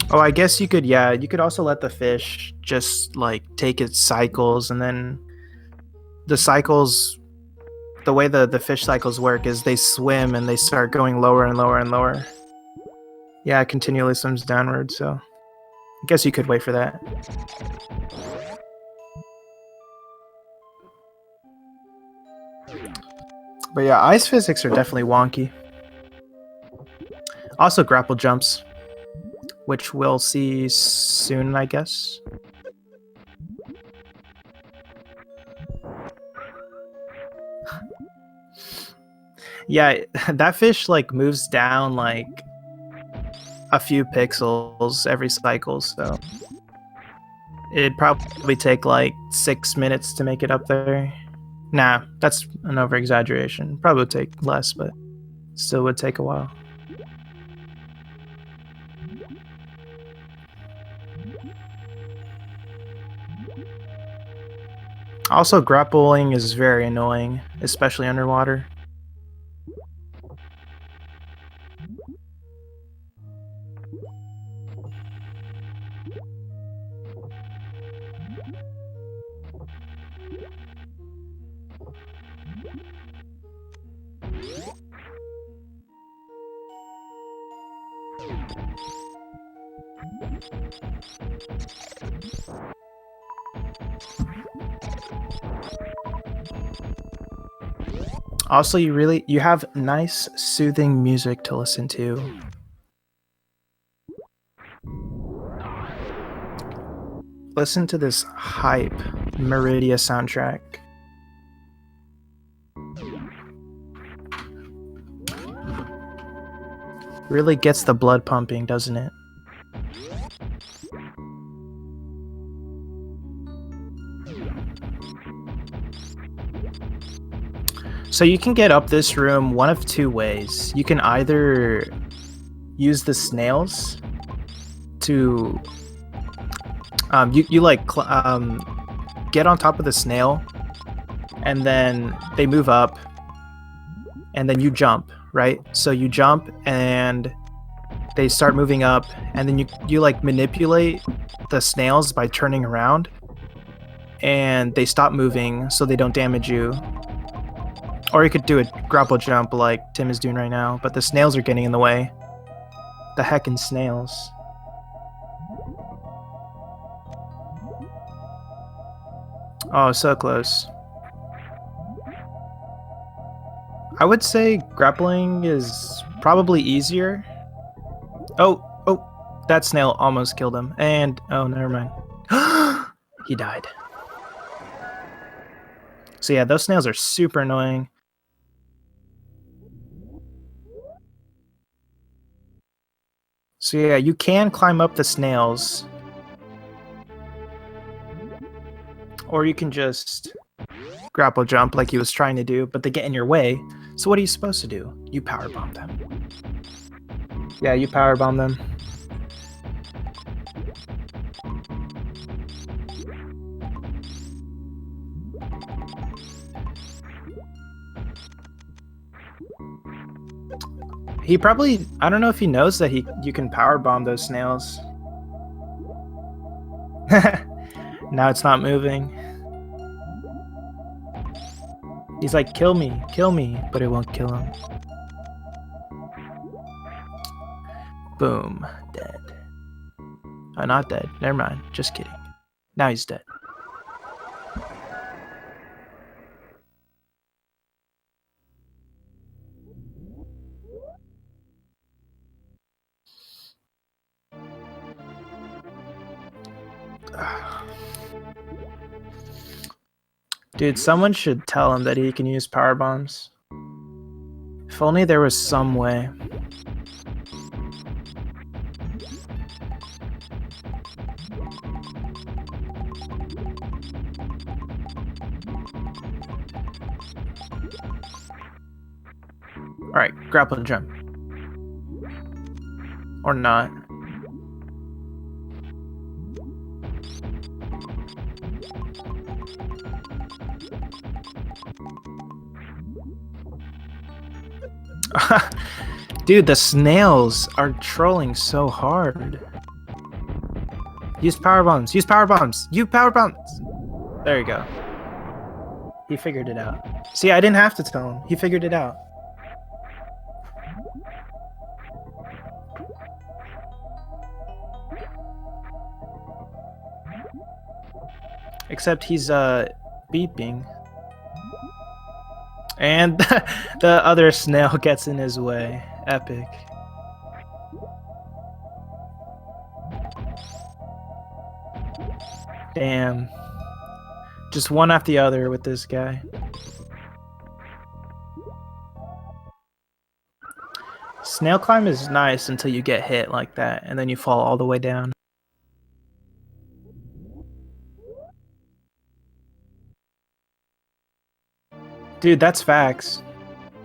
Oh, I guess you could, yeah, you could also let the fish just like take its cycles, and then the cycles, the way the fish cycles work is they swim and they start going lower and lower and lower. Yeah, it continually swims downward, so I guess you could wait for that. But yeah, ice physics are definitely wonky. Also grapple jumps, which we'll see soon, I guess. Yeah, that fish like moves down like a few pixels every cycle, so it'd probably take like 6 minutes to make it up there. Nah, that's an over exaggeration. Probably would take less, but still would take a while. Also, grappling is very annoying, especially underwater. Also, you have nice, soothing music to listen to. Listen to this hype Meridia soundtrack. Really gets the blood pumping, doesn't it? So you can get up this room one of two ways. You can either use the snails to get on top of the snail, and then they move up, and then you jump, right? So you jump and they start moving up, and then you like manipulate the snails by turning around, and they stop moving so they don't damage you. Or you could do a grapple jump like Tim is doing right now, but the snails are getting in the way. The heckin' snails. Oh, so close. I would say grappling is probably easier. Oh, that snail almost killed him. And, oh, never mind. He died. So yeah, those snails are super annoying. So yeah, you can climb up the snails. Or you can just grapple jump like he was trying to do, but they get in your way. So what are you supposed to do? You powerbomb them. Yeah, you powerbomb them. He probably, I don't know if he knows that you can powerbomb those snails. Now it's not moving. He's like, kill me, but it won't kill him. Boom, dead. Oh, not dead. Never mind. Just kidding. Now he's dead. Dude, someone should tell him that he can use power bombs. If only there was some way. Alright, grapple jump. Or not. Dude, the snails are trolling so hard. Use power bombs. Use power bombs. You power bombs. There you go. He figured it out. See, I didn't have to tell him. He figured it out. Except he's beeping. And the other snail gets in his way. Epic. Damn. Just one after the other with this guy. Snail climb is nice until you get hit like that, and then you fall all the way down. Dude, that's facts.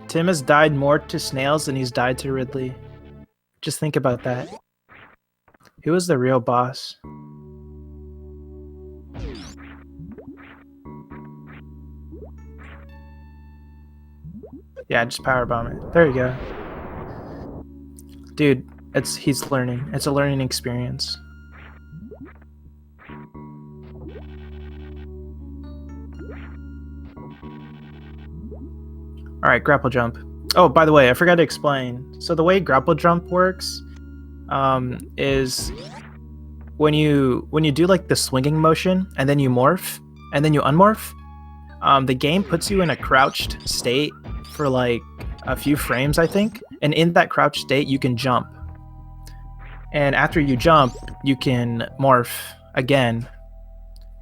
Tim has died more to snails than he's died to Ridley. Just think about that. Who was the real boss? Yeah, just powerbomb it. There you go. Dude, he's learning. It's a learning experience. Alright, grapple jump. Oh, by the way, I forgot to explain. So the way grapple jump works, is when you do like the swinging motion and then you morph and then you unmorph, the game puts you in a crouched state for like a few frames, I think. And in that crouched state, you can jump. And after you jump, you can morph again.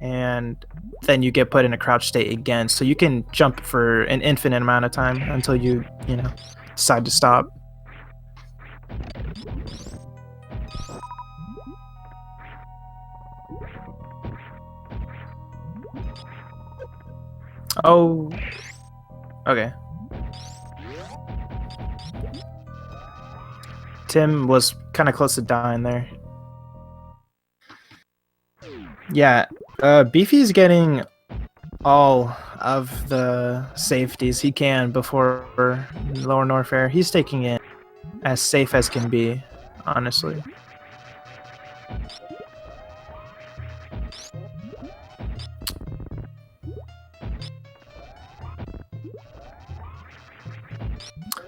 And then you get put in a crouched state again. So you can jump for an infinite amount of time until you decide to stop. Oh, okay. Tim was kind of close to dying there. Yeah, Beefy's getting all of the safeties he can before Lower Norfair. He's taking it as safe as can be, honestly.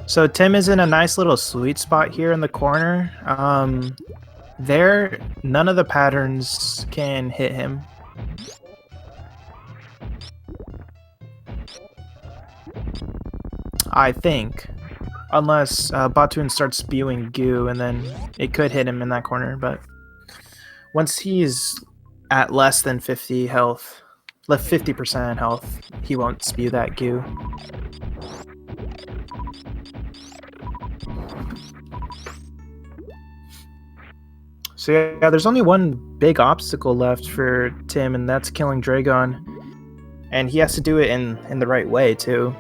So Tim is in a nice little sweet spot here in the corner. None of the patterns can hit him. I think. Unless Batun starts spewing goo, and then it could hit him in that corner, but once he's at less than 50 health, left 50% health, he won't spew that goo. So yeah, there's only one big obstacle left for Tim, and that's killing Dragon. And he has to do it in the right way, too.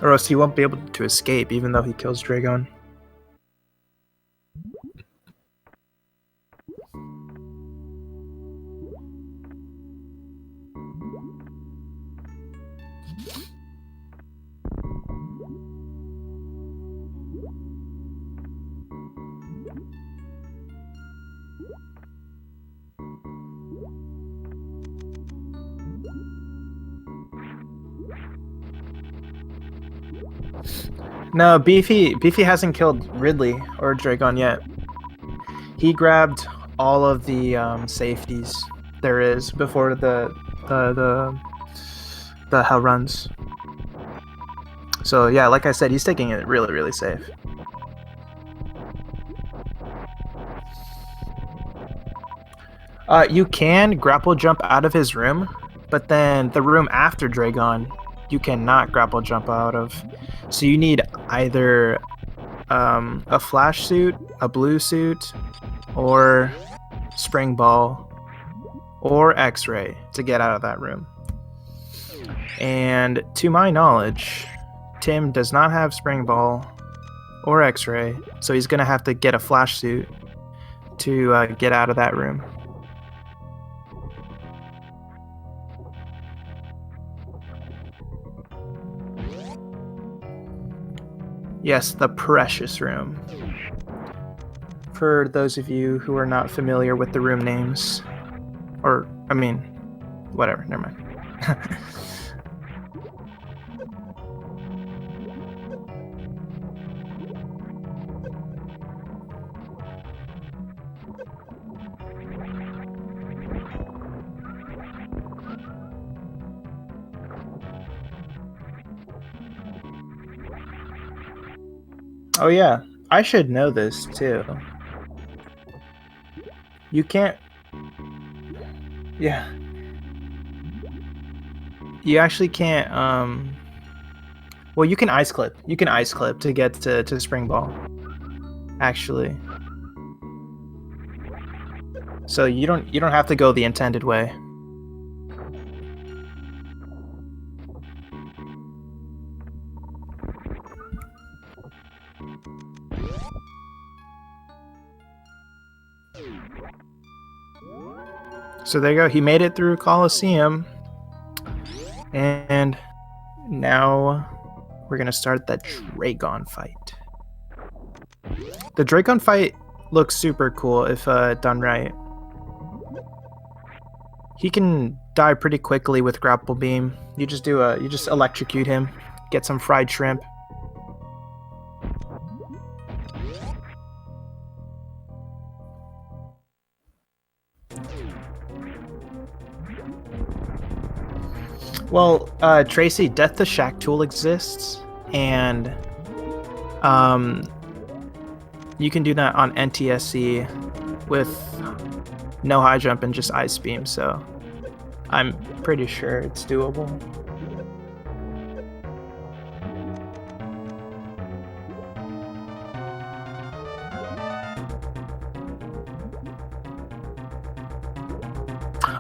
Or else he won't be able to escape, even though he kills Dragon. No, Beefy hasn't killed Ridley or Dragon yet. He grabbed all of the safeties there is before the hell runs. So yeah, like I said, he's taking it really, really safe. You can grapple jump out of his room, but then the room after Dragon, you cannot grapple jump out of. So you need either a flash suit, a blue suit, or spring ball, or X-ray to get out of that room. And to my knowledge, Tim does not have spring ball or X-ray, so he's gonna have to get a flash suit to get out of that room. Yes, the precious room. For those of you who are not familiar with the room names, or, I mean, whatever, never mind. Oh yeah, I should know this too. You can't... Yeah. You actually can't, well, you can ice clip. You can ice clip to get to spring ball. Actually. So you don't have to go the intended way. So there you go. He made it through Coliseum. And now we're going to start that Dragon fight. The Dragon fight looks super cool if done right. He can die pretty quickly with grapple beam. You just electrocute him, get some fried shrimp. Well, Tracy, Death to Shack tool exists, and you can do that on NTSC with no high jump and just ice beam. So I'm pretty sure it's doable.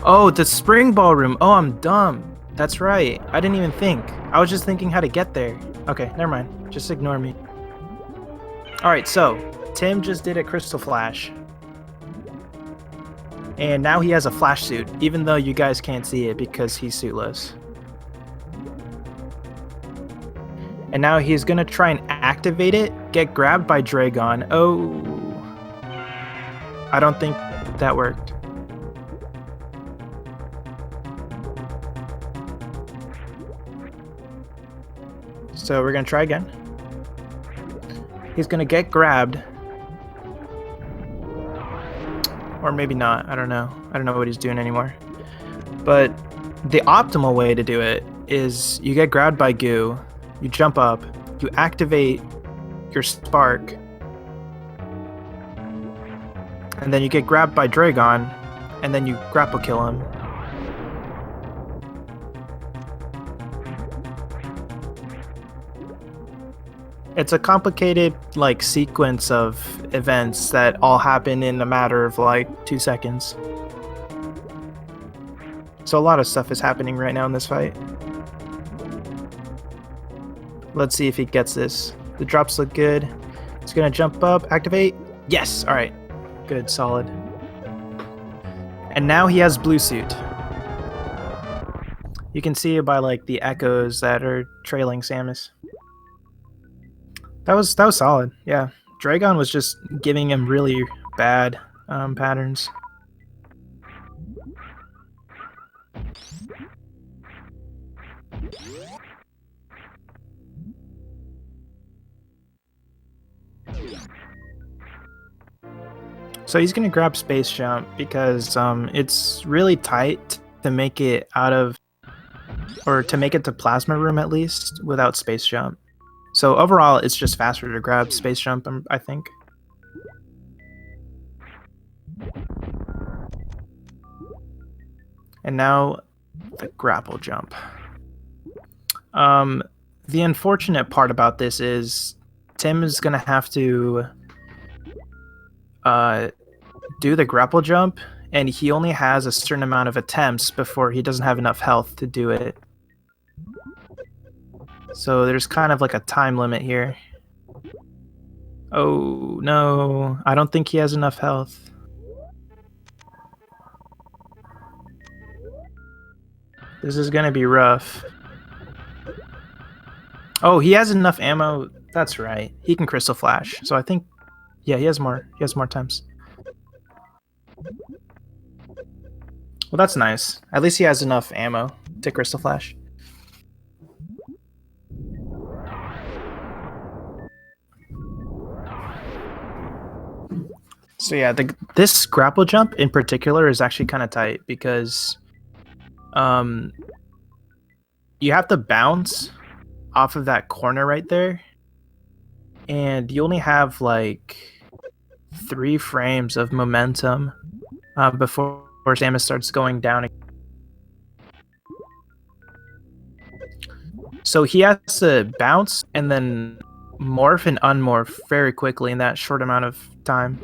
Oh, the spring ballroom. Oh, I'm dumb. That's right. I didn't even think. I was just thinking how to get there. Okay, never mind. Just ignore me. Alright, so Tim just did a crystal flash. And now he has a flash suit, even though you guys can't see it because he's suitless. And now he's gonna try and activate it, get grabbed by Dragon. Oh. I don't think that worked. So we're gonna try again. He's gonna get grabbed. Or maybe not, I don't know. I don't know what he's doing anymore. But the optimal way to do it is you get grabbed by goo, you jump up, you activate your spark, and then you get grabbed by Dragon, and then you grapple kill him. It's a complicated, like, sequence of events that all happen in a matter of, like, 2 seconds. So a lot of stuff is happening right now in this fight. Let's see if he gets this. The drops look good. He's gonna jump up, activate. Yes! Alright. Good, solid. And now he has blue suit. You can see it by, like, the echoes that are trailing Samus. That was solid, yeah. Dragon was just giving him really bad patterns. So he's gonna grab Space Jump because it's really tight to make it out of, or to make it to Plasma Room at least, without Space Jump. So overall, it's just faster to grab Space Jump, I think. And now, the grapple jump. The unfortunate part about this is Tim is gonna have to do the grapple jump, and he only has a certain amount of attempts before he doesn't have enough health to do it. So there's kind of like a time limit here. Oh no, I don't think he has enough health. This is gonna be rough. Oh, he has enough ammo. That's right. He can Crystal Flash. So I think, yeah, he has more. He has more times. Well, that's nice. At least he has enough ammo to Crystal Flash. So yeah, this grapple jump in particular is actually kind of tight because you have to bounce off of that corner right there, and you only have like 3 frames of momentum before Samus starts going down. So he has to bounce and then morph and unmorph very quickly in that short amount of time.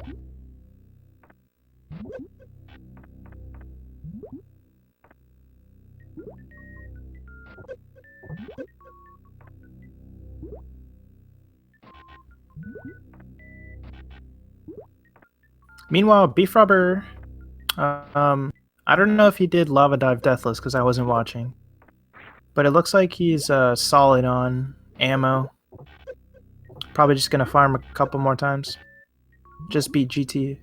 Meanwhile, BFrobber, I don't know if he did Lava Dive Deathless because I wasn't watching, but it looks like he's solid on ammo. Probably just gonna farm a couple more times. Just beat GT.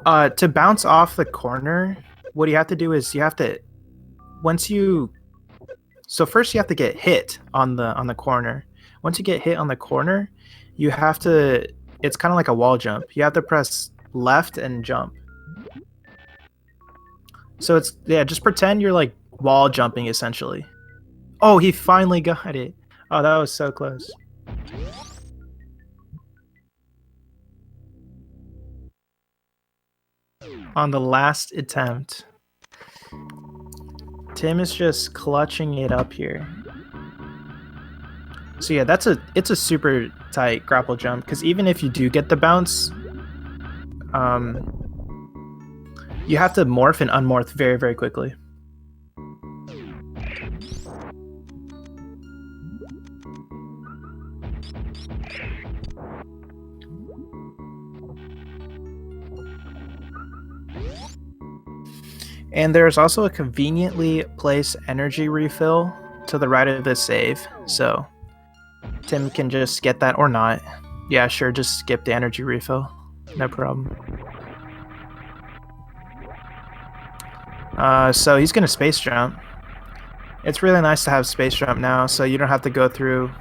To bounce off the corner, what you have to do is you have to, so first you have to get hit on the corner. Once you get hit on the corner, you have to, it's kind of like a wall jump. You have to press left and jump. So it's, yeah, just pretend you're like wall jumping essentially. Oh, he finally got it. Oh, that was so close. On the last attempt. Tim is just clutching it up here. So yeah, it's a super tight grapple jump, because even if you do get the bounce, you have to morph and unmorph very, very quickly. And there's also a conveniently placed energy refill to the right of the save, so Tim can just get that or not. Yeah, sure, just skip the energy refill. No problem. So he's gonna space jump. It's really nice to have space jump now, so you don't have to go through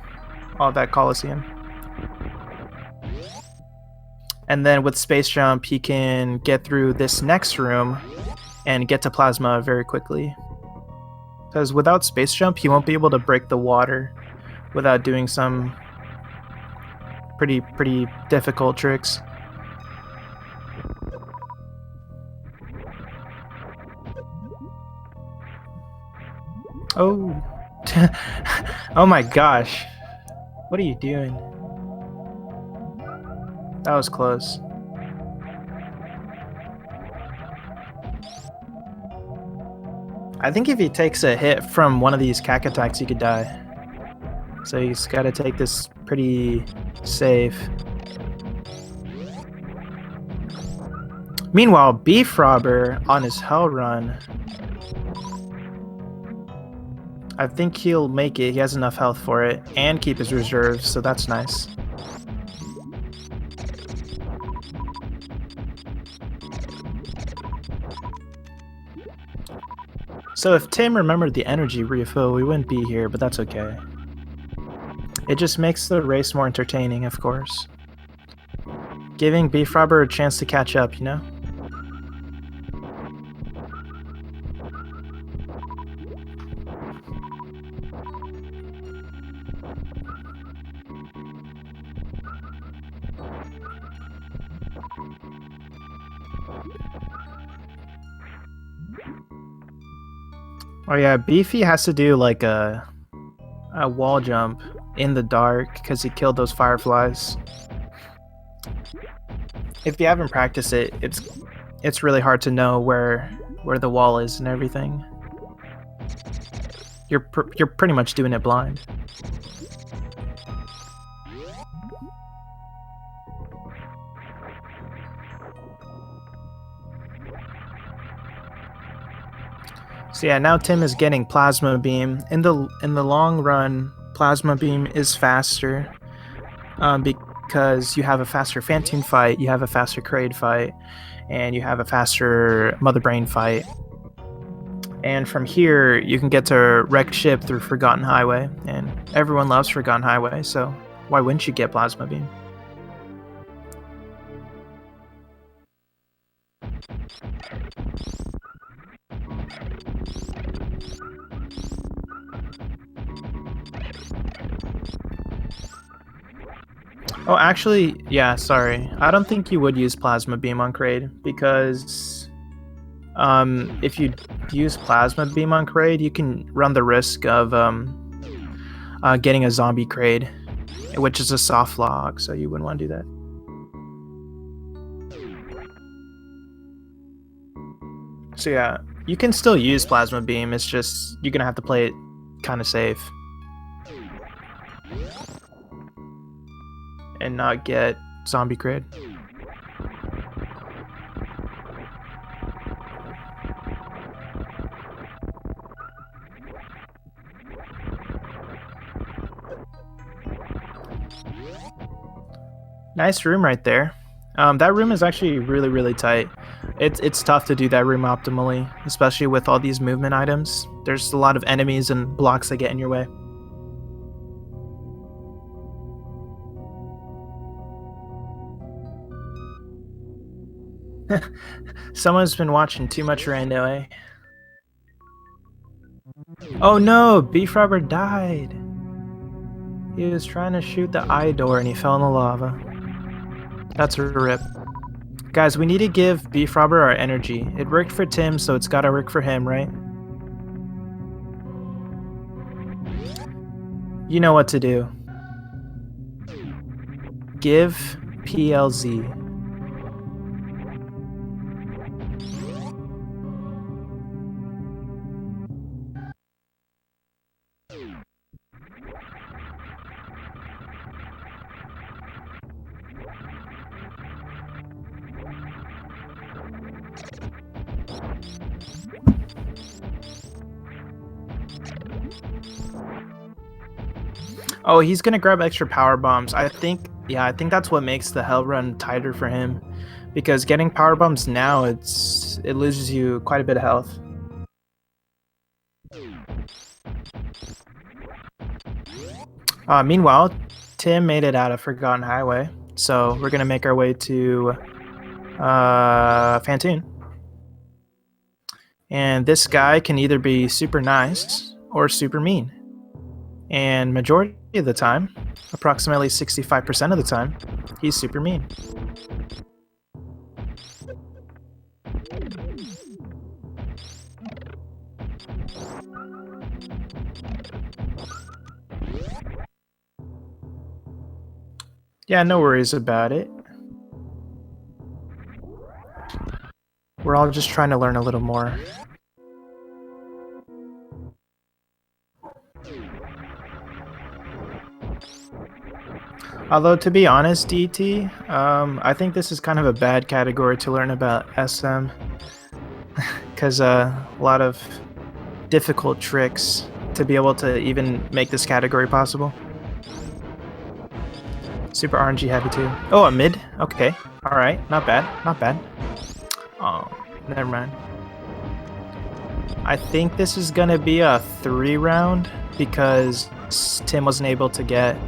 all that Coliseum. And then with space jump, he can get through this next room and get to Plasma very quickly. Because without space jump, he won't be able to break the water without doing some pretty difficult tricks. Oh. Oh my gosh. What are you doing? That was close. I think if he takes a hit from one of these cack attacks, he could die. So he's got to take this pretty safe. Meanwhile, BFrobber on his hell run, I think he'll make it. He has enough health for it and keep his reserves, so that's nice. So if Tim remembered the energy refill, we wouldn't be here, but that's okay. It just makes the race more entertaining, of course. Giving BFrobber a chance to catch up, you know? Oh yeah, Beefy has to do like a wall jump in the dark because he killed those fireflies. If you haven't practiced it, it's really hard to know where the wall is and everything. You're pretty much doing it blind. So yeah, now Tim is getting Plasma Beam. In the long run, Plasma Beam is faster because you have a faster Phantom fight, you have a faster Kraid fight, and you have a faster Mother Brain fight. And from here, you can get to Wrecked Ship through Forgotten Highway, and everyone loves Forgotten Highway, so why wouldn't you get Plasma Beam? Oh, actually, yeah, sorry. I don't think you would use Plasma Beam on Kraid, because if you use Plasma Beam on Kraid, you can run the risk of getting a zombie Kraid, which is a soft lock, so you wouldn't want to do that. So yeah, you can still use Plasma Beam, it's just you're gonna have to play it kind of safe. And not get zombie Kraid. Nice room right there. That room is actually really tight. It's tough to do that room optimally, especially with all these movement items. There's a lot of enemies and blocks that get in your way. Someone's been watching too much rando, eh? Oh no, BFrobber died. He was trying to shoot the eye door and he fell in the lava. That's a rip. Guys, we need to give BFrobber our energy. It worked for Tim, so it's gotta work for him, right? You know what to do. Give PLZ. Oh, he's gonna grab extra power bombs. I think that's what makes the hell run tighter for him, because getting power bombs now it loses you quite a bit of health. Meanwhile, Tim made it out of Forgotten Highway, so we're gonna make our way to Fantoon. And this guy can either be super nice or super mean. And majority of the time, approximately 65% of the time, he's super mean. Yeah, no worries about it. We're all just trying to learn a little more. Although, to be honest, DT, I think this is kind of a bad category to learn about SM. Because a lot of difficult tricks to be able to even make this category possible. Super RNG heavy too. Oh, a mid? Okay. Alright, not bad, not bad. Oh, never mind. I think this is gonna be a 3-round because Tim wasn't able to get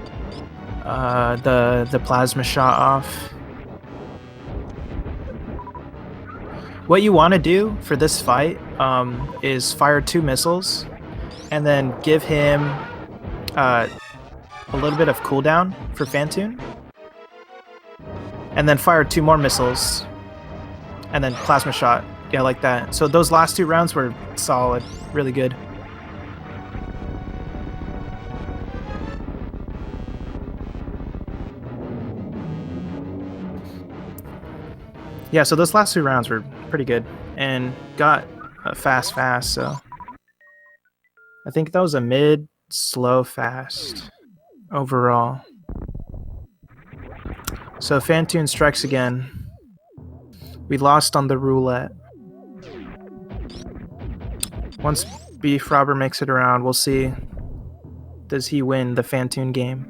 the plasma shot off. What you want to do for this fight is fire 2 missiles and then give him a little bit of cooldown for Fantoon, and then fire 2 more missiles and then plasma shot. Yeah, like that. So those last 2 rounds were solid, really good. Yeah, so those last 2 rounds were pretty good and got fast, so I think that was a mid, slow, fast overall. So Fantoon strikes again. We lost on the roulette. Once BFrobber makes it around, we'll see. Does he win the Fantoon game?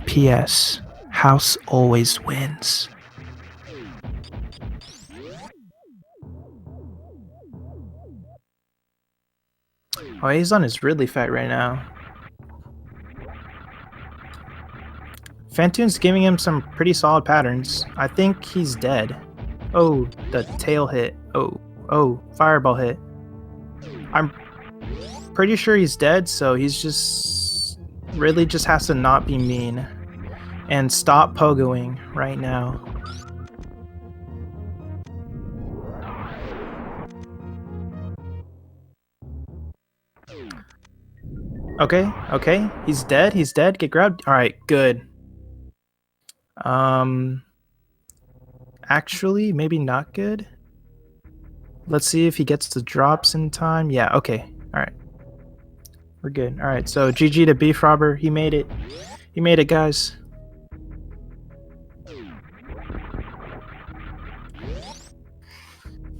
P.S. House always wins. Oh, he's on his Ridley fight right now. Fantoon's giving him some pretty solid patterns. I think he's dead. Oh, the tail hit. Oh, fireball hit. I'm pretty sure he's dead, so he's just really just has to not be mean and stop pogoing right now. Okay, he's dead, get grabbed. Alright, good. Actually, maybe not good. Let's see if he gets the drops in time. Yeah, okay, alright. We're good. Alright, so GG to BFrobber, he made it. He made it, guys.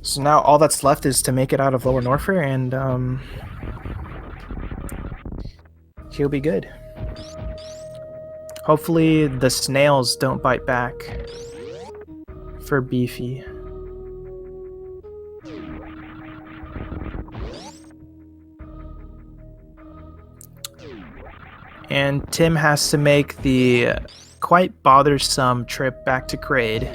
So now all that's left is to make it out of Lower Norfair, and he'll be good. Hopefully the snails don't bite back for Beefy. And Tim has to make the quite bothersome trip back to grade,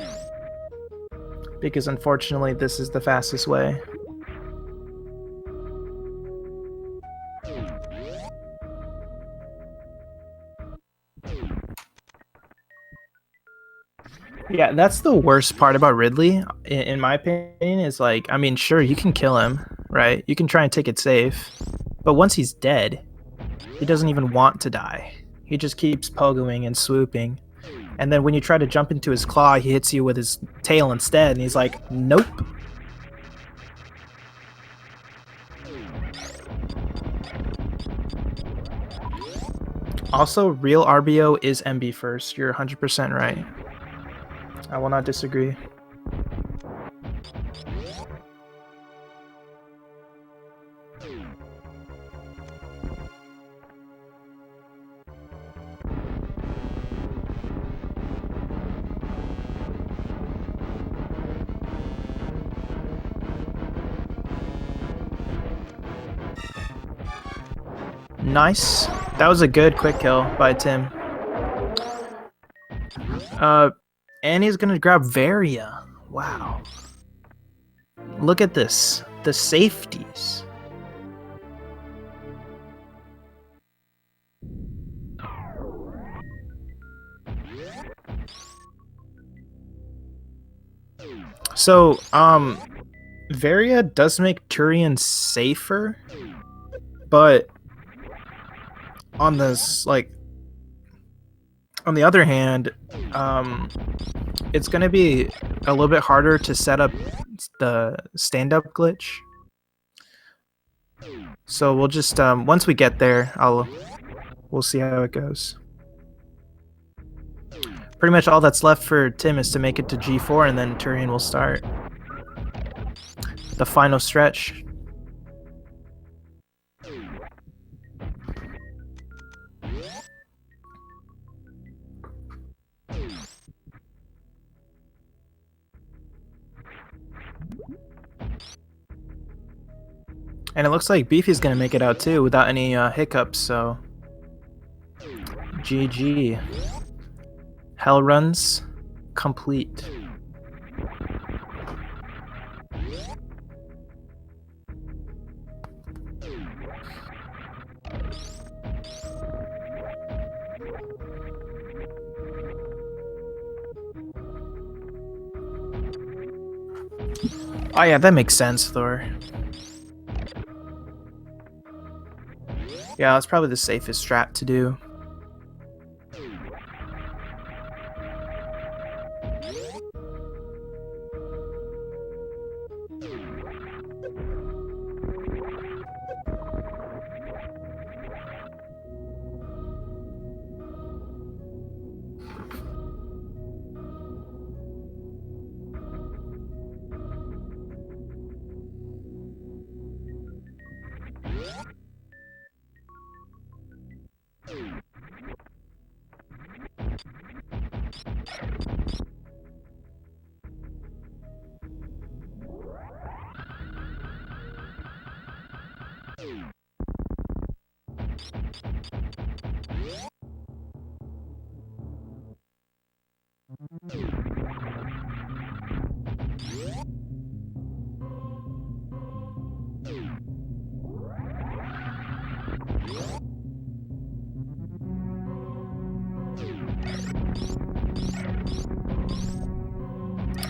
because unfortunately this is the fastest way. Yeah, that's the worst part about Ridley, in my opinion, is like, I mean, sure, you can kill him, right? You can try and take it safe, but once he's dead, he doesn't even want to die. He just keeps pogoing and swooping. And then when you try to jump into his claw, he hits you with his tail instead, and he's like, nope. Also, real RBO is MB first. You're 100% right. I will not disagree. Nice. That was a good quick kill by Tim. And he's gonna grab Varia. Wow. Look at this. The safeties. So, Varia does make Turian safer, but on this, like, on the other hand, it's gonna be a little bit harder to set up the stand-up glitch. So we'll just once we get there, we'll see how it goes. Pretty much all that's left for Tim is to make it to G4, and then Turian will start the final stretch. And it looks like Beefy's gonna make it out too without any hiccups, so GG. Hell runs complete. Oh yeah, that makes sense, Thor. Yeah, that's probably the safest strat to do.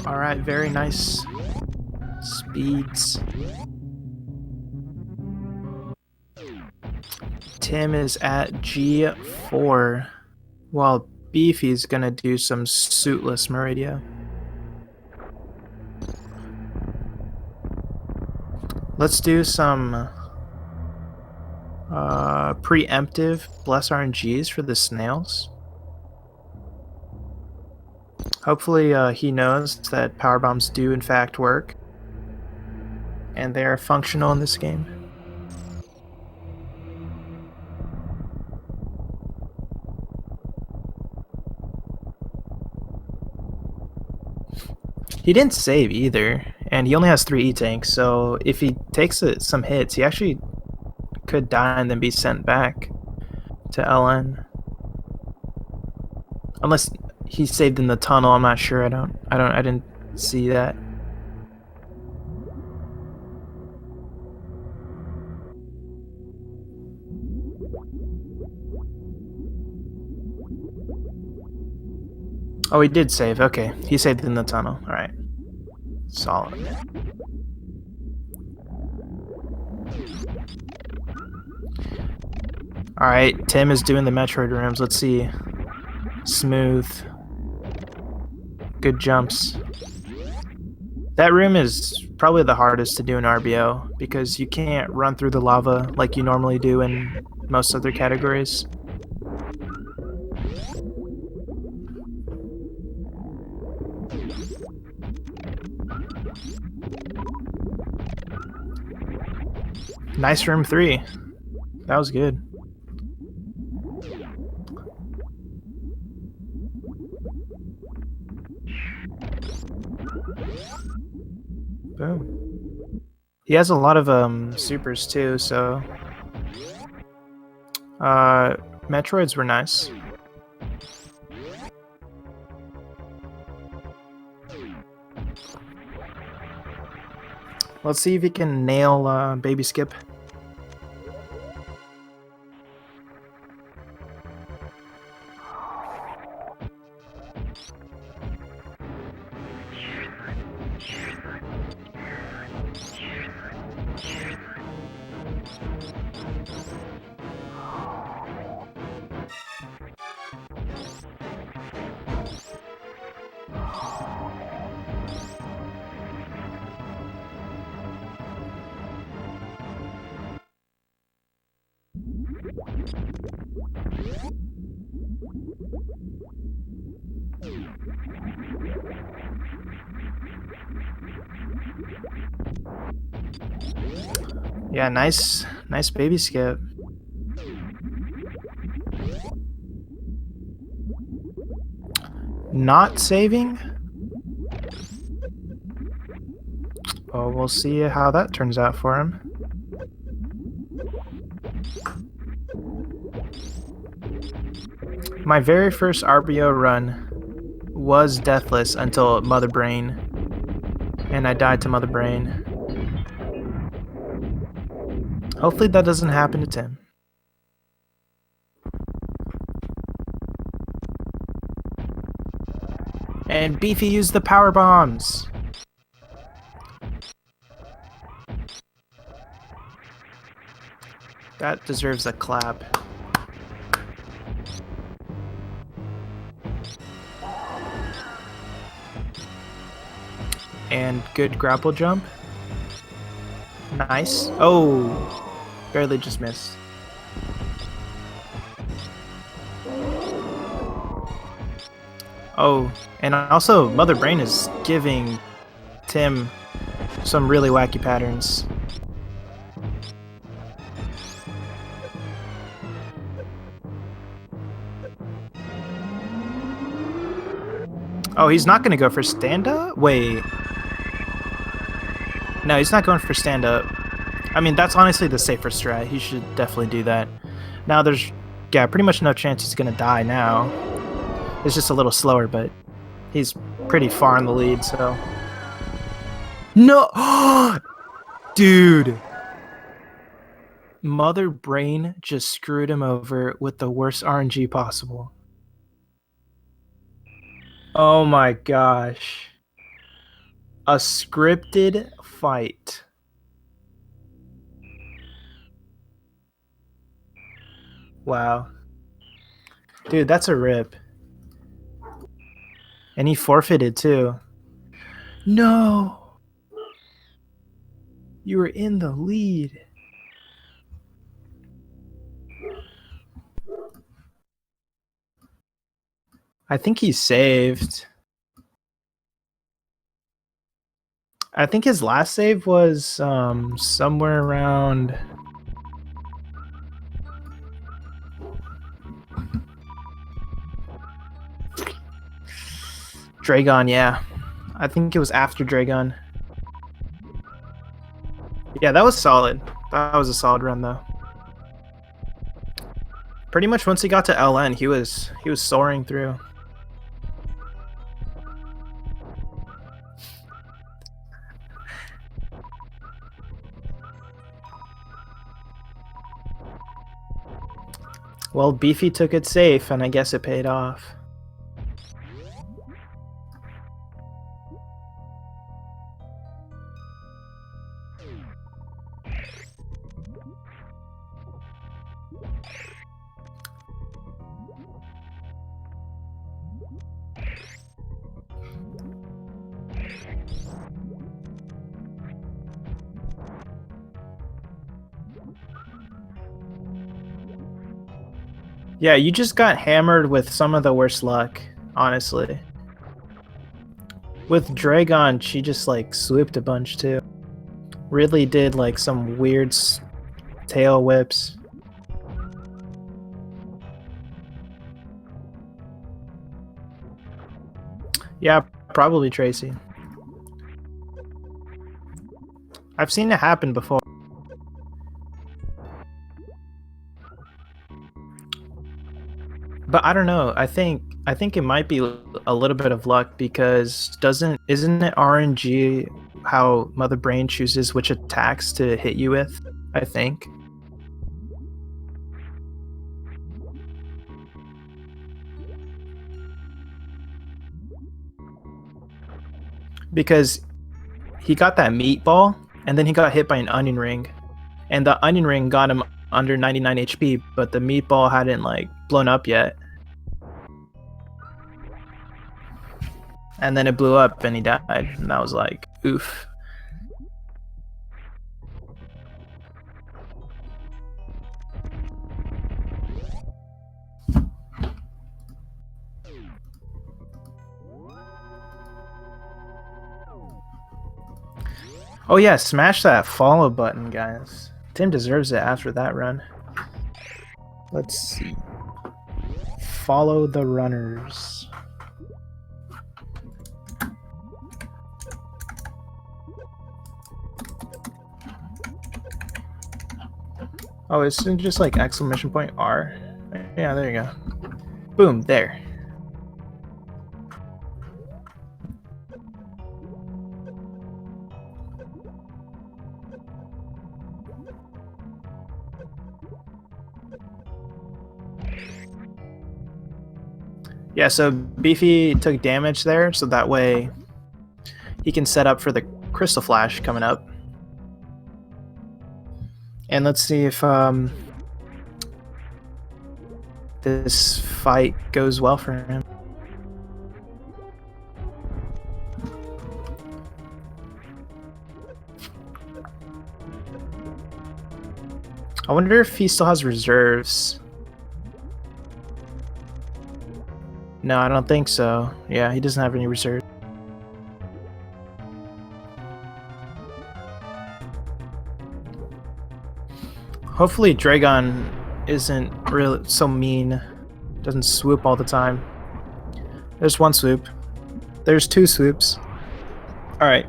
All right, very nice speeds. Tim is at G4, while Beefy's gonna do some suitless Meridia. Let's do some preemptive bless RNGs for the snails. Hopefully he knows that power bombs do in fact work, and they are functional in this game. He didn't save either, and he only has 3 E-tanks, so if he takes some hits, he actually could die and then be sent back to LN. Unless he saved in the tunnel, I'm not sure. I didn't see that. Oh, he did save. Okay, he saved in the tunnel. All right, solid. All right, Tim is doing the Metroid rooms. Let's see. Smooth. Good jumps. That room is probably the hardest to do in RBO because you can't run through the lava like you normally do in most other categories. Nice room 3. That was good. Boom. He has a lot of supers too, so Metroids were nice. Let's see if he can nail Baby Skip. Yeah, nice Baby Skip. Not saving? Oh, we'll see how that turns out for him. My very first RBO run was deathless until Mother Brain, and I died to Mother Brain. Hopefully that doesn't happen to Tim. And Beefy used the power bombs. That deserves a clap. And good grapple jump. Nice. Oh, barely just missed. Oh, and also Mother Brain is giving Tim some really wacky patterns. Oh, he's not going to go for stand-up? Wait. No, he's not going for stand-up. I mean, that's honestly the safer strat. He should definitely do that. Now there's, yeah, pretty much no chance he's going to die now. It's just a little slower, but he's pretty far in the lead, so... No! Dude! Mother Brain just screwed him over with the worst RNG possible. Oh my gosh. A scripted fight. Wow. Dude, that's a rip. And he forfeited too. No! You were in the lead. I think he saved. I think his last save was somewhere around... Dragon, yeah. I think it was after Dragon. Yeah, that was solid. That was a solid run, though. Pretty much once he got to LN, he was soaring through. Well, Beefy took it safe, and I guess it paid off. Yeah, you just got hammered with some of the worst luck, honestly. With Dragon, she just like swooped a bunch too. Really did like some weird tail whips. Yeah, probably Tracy. I've seen it happen before. But I don't know. I think it might be a little bit of luck because isn't it RNG how Mother Brain chooses which attacks to hit you with? I think. Because he got that meatball and then he got hit by an onion ring. And the onion ring got him under 99 HP, but the meatball hadn't like blown up yet. And then it blew up and he died. And that was like, oof. Oh yeah, smash that follow button, guys. Tim deserves it after that run. Let's see. Follow the runners. Oh, isn't it just like exclamation point R? Yeah, there you go. Boom, there. Yeah, so Beefy took damage there, so that way he can set up for the Crystal Flash coming up. And let's see if this fight goes well for him. I wonder if he still has reserves. No, I don't think so. Yeah, he doesn't have any reserves. Hopefully Dragon isn't really so mean. Doesn't swoop all the time. There's one swoop. There's two swoops. Alright.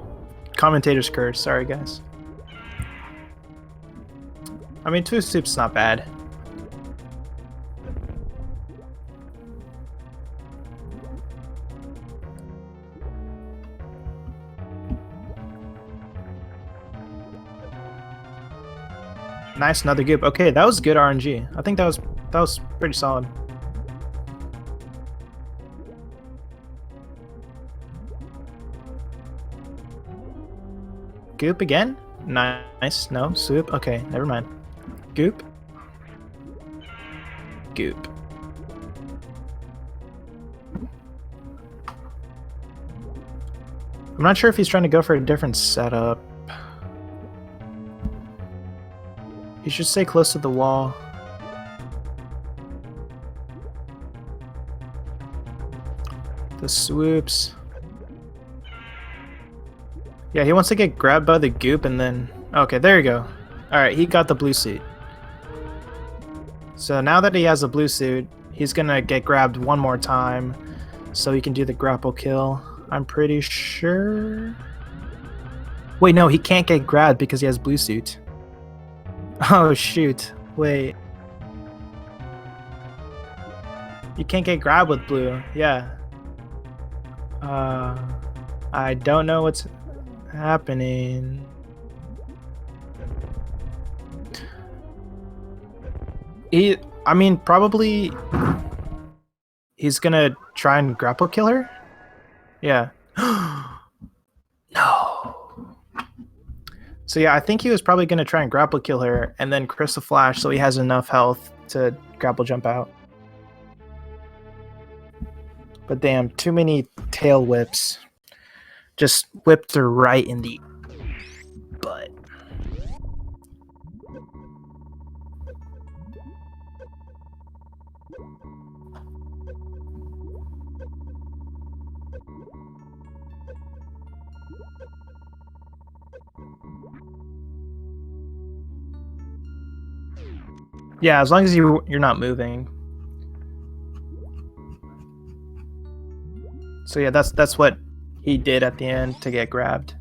Commentator's curse. Sorry, guys. I mean, two swoops is not bad. Nice, another goop. Okay, that was good RNG. I think that was pretty solid. Goop again? Nice. No, swoop. Okay, never mind. Goop. Goop. I'm not sure if he's trying to go for a different setup. He should stay close to the wall. The swoops. Yeah, he wants to get grabbed by the goop and then... Okay, there you go. Alright, he got the blue suit. So now that he has a blue suit, he's gonna get grabbed one more time so he can do the grapple kill. I'm pretty sure... Wait, no, he can't get grabbed because he has blue suit. Oh shoot, wait. You can't get grabbed with blue, yeah. I don't know what's happening. I mean, probably he's gonna try and grapple kill her? Yeah. No. So yeah, I think he was probably gonna try and grapple kill her and then Crystal Flash so he has enough health to grapple jump out. But damn, too many tail whips. Just whipped her right in the butt. Yeah, as long as you're not moving. So yeah, that's what he did at the end to get grabbed.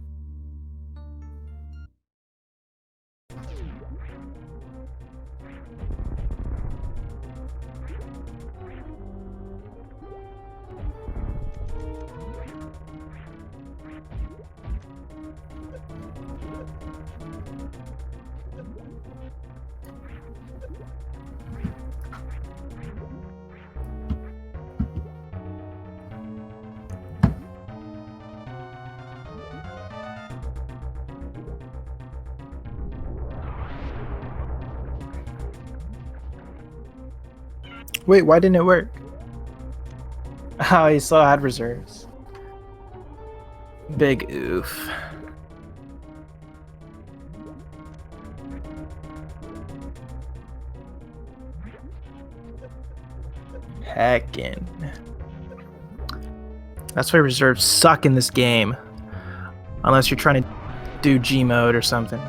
Wait, why didn't it work? Oh, he still had reserves. Big oof. Heckin'. That's why reserves suck in this game. Unless you're trying to do G mode or something.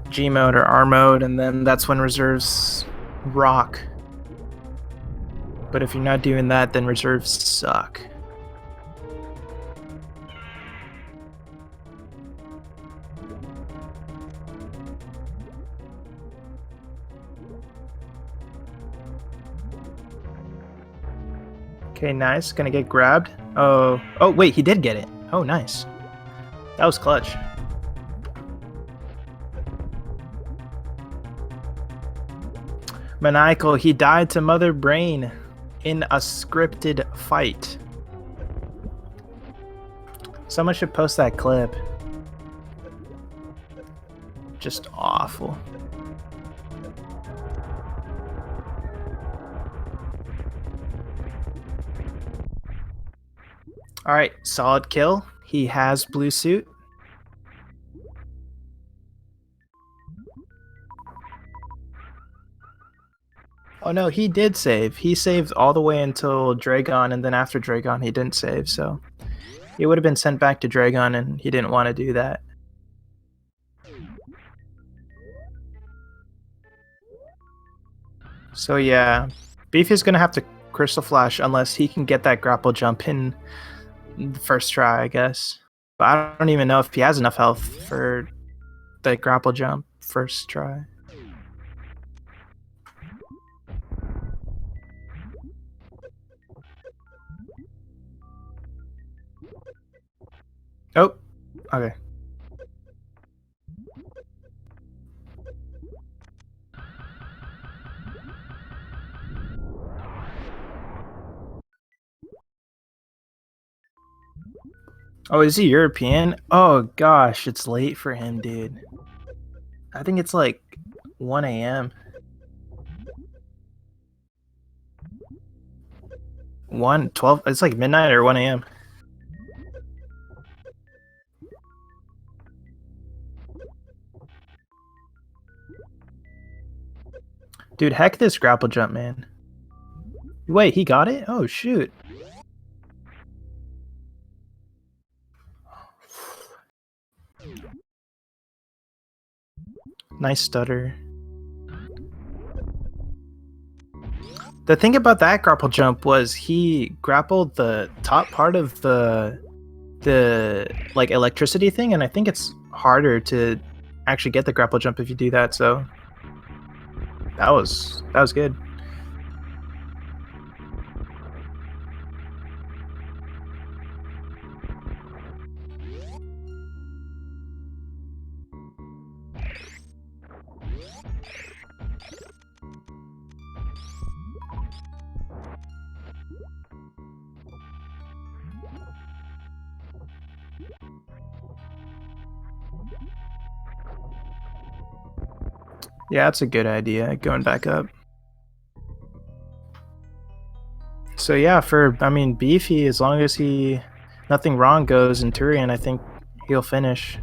G mode or R mode, and then that's when reserves rock. But if you're not doing that, then reserves suck. Okay, nice. Gonna get grabbed. Oh, wait, he did get it. Oh, nice. That was clutch. Maniacal, he died to Mother Brain in a scripted fight. Someone should post that clip. Just awful. Alright, solid kill. He has blue suit. Oh no, he did save. He saved all the way until Dragon, and then after Dragon he didn't save, so he would have been sent back to Dragon, and he didn't want to do that. So yeah, Beef is gonna have to Crystal Flash unless he can get that grapple jump in the first try, I guess. But I don't even know if he has enough health for the grapple jump first try. Oh, okay. Oh, is he European? Oh gosh, it's late for him, dude. I think it's like 1 a.m. 12, it's like midnight or 1 a.m. Dude, heck this grapple jump, man. Wait, he got it? Oh, shoot. Nice stutter. The thing about that grapple jump was he grappled the top part of the like electricity thing, and I think it's harder to actually get the grapple jump if you do that, so that was good. Yeah, that's a good idea, going back up. So yeah, I mean, Beefy, as long as nothing wrong goes in Turian, I think he'll finish.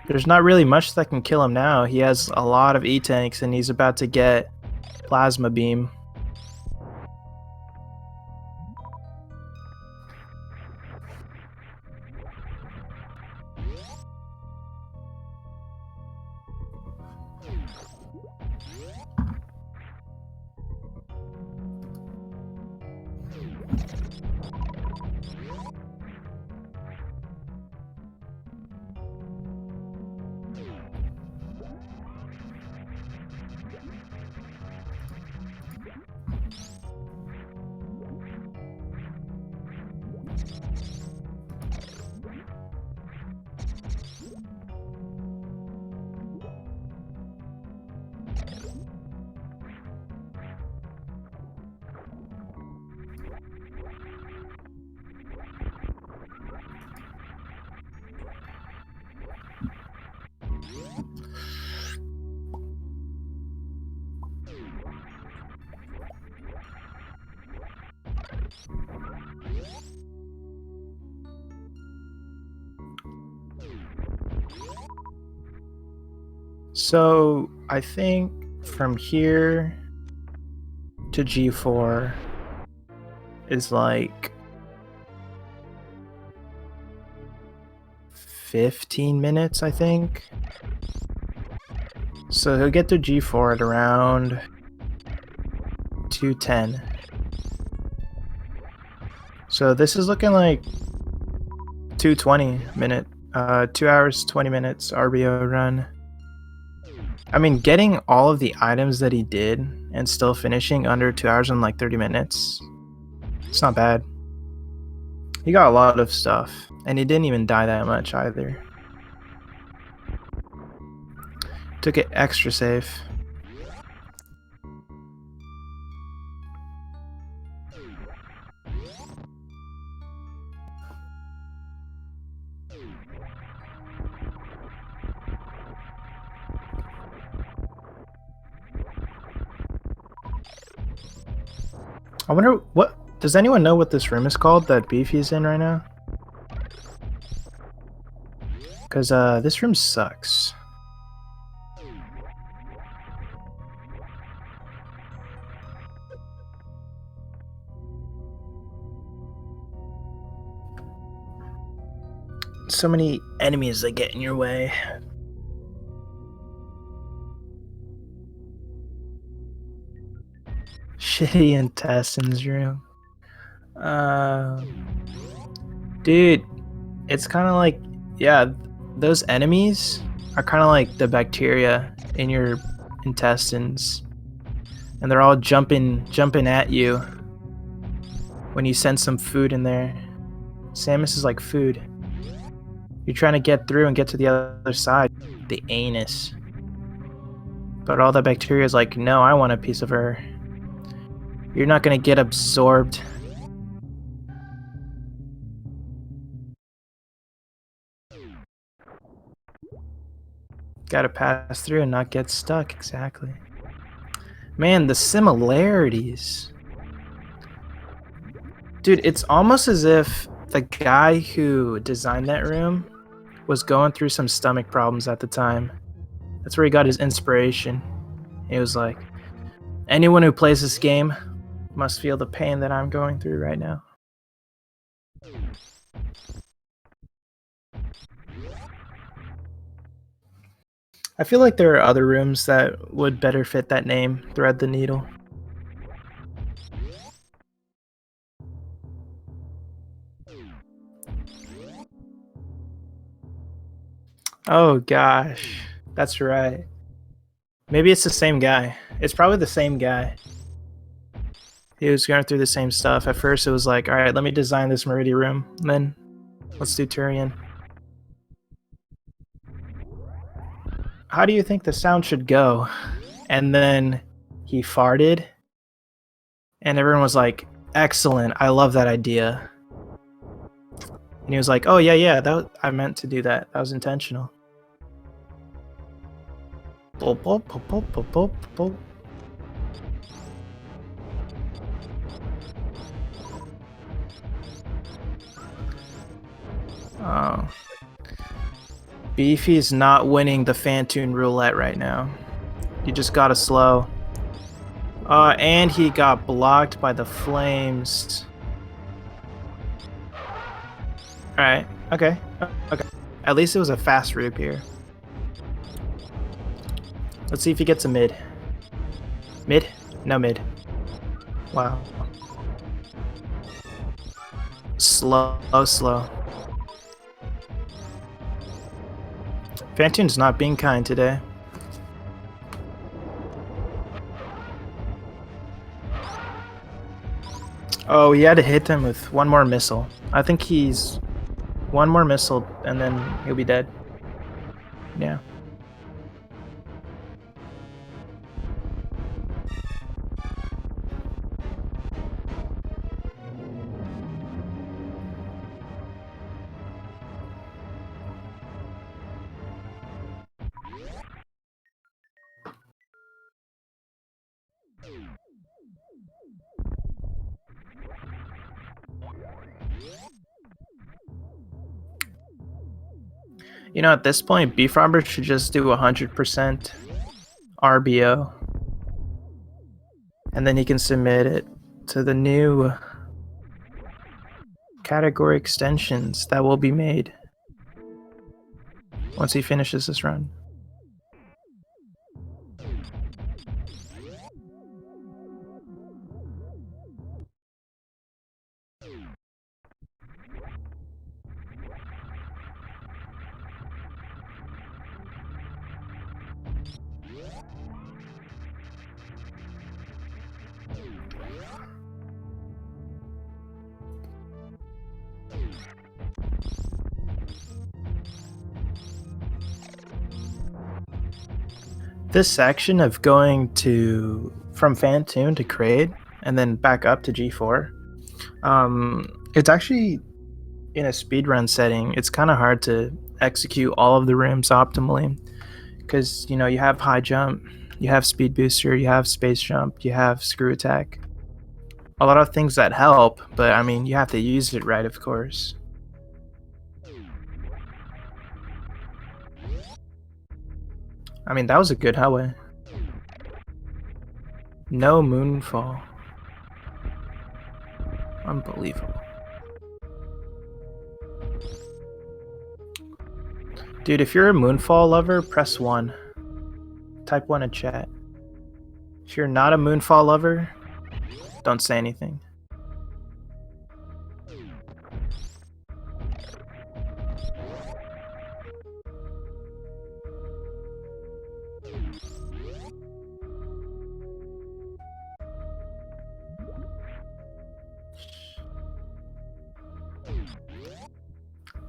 There's not really much that can kill him now. He has a lot of E-tanks and he's about to get Plasma Beam. So I think from here to G4 is like 15 minutes, I think. So he'll get to G4 at around 2:10. So this is looking like 2:20 minute, 2 hours 20 minutes RBO run. I mean, getting all of the items that he did and still finishing under 2 hours and like 30 minutes, it's not bad. He got a lot of stuff, and he didn't even die that much either. Took it extra safe. I wonder does anyone know what this room is called that Beefy's in right now? Because this room sucks. So many enemies that get in your way. Shitty intestines room. Dude, it's kind of like, yeah, those enemies are kind of like the bacteria in your intestines, and they're all jumping at you when you send some food in there. Samus is like food. You're trying to get through and get to the other side, the anus. But all that bacteria is like, no, I want a piece of her. You're not gonna get absorbed. Gotta pass through and not get stuck, exactly. Man, the similarities. Dude, it's almost as if the guy who designed that room was going through some stomach problems at the time. That's where he got his inspiration. He was like, anyone who plays this game must feel the pain that I'm going through right now. I feel like there are other rooms that would better fit that name, Thread the Needle. Oh gosh, that's right. Maybe it's the same guy. It's probably the same guy. He was going through the same stuff. At first it was like, alright, let me design this Meridian room, and then let's do Turian. How do you think the sound should go? And then he farted, and everyone was like, excellent, I love that idea. And he was like, "Oh yeah, I meant to do that. That was intentional." Boop, boop, boop, boop, boop, boop, boop. Oh. Beefy's not winning the Phantoon roulette right now. You just gotta slow. And he got blocked by the flames. Alright, okay. At least it was a fast roop here. Let's see if he gets a mid. Mid? No mid. Wow. Slow. Phantoon's not being kind today. Oh, he had to hit him with one more missile. I think he's one more missile and then he'll be dead. Yeah. You know, at this point, BFrobber should just do 100% RBO. And then he can submit it to the new category extensions that will be made once he finishes this run. This section of going from Phantoon to Kraid and then back up to G4, it's actually in a speedrun setting. It's kind of hard to execute all of the rooms optimally because you have high jump, you have speed booster, you have space jump, you have screw attack. A lot of things that help, but I mean you have to use it right, of course. I mean, that was a good highway. No moonfall. Unbelievable. Dude, if you're a moonfall lover, press 1. Type 1 in chat. If you're not a moonfall lover, don't say anything.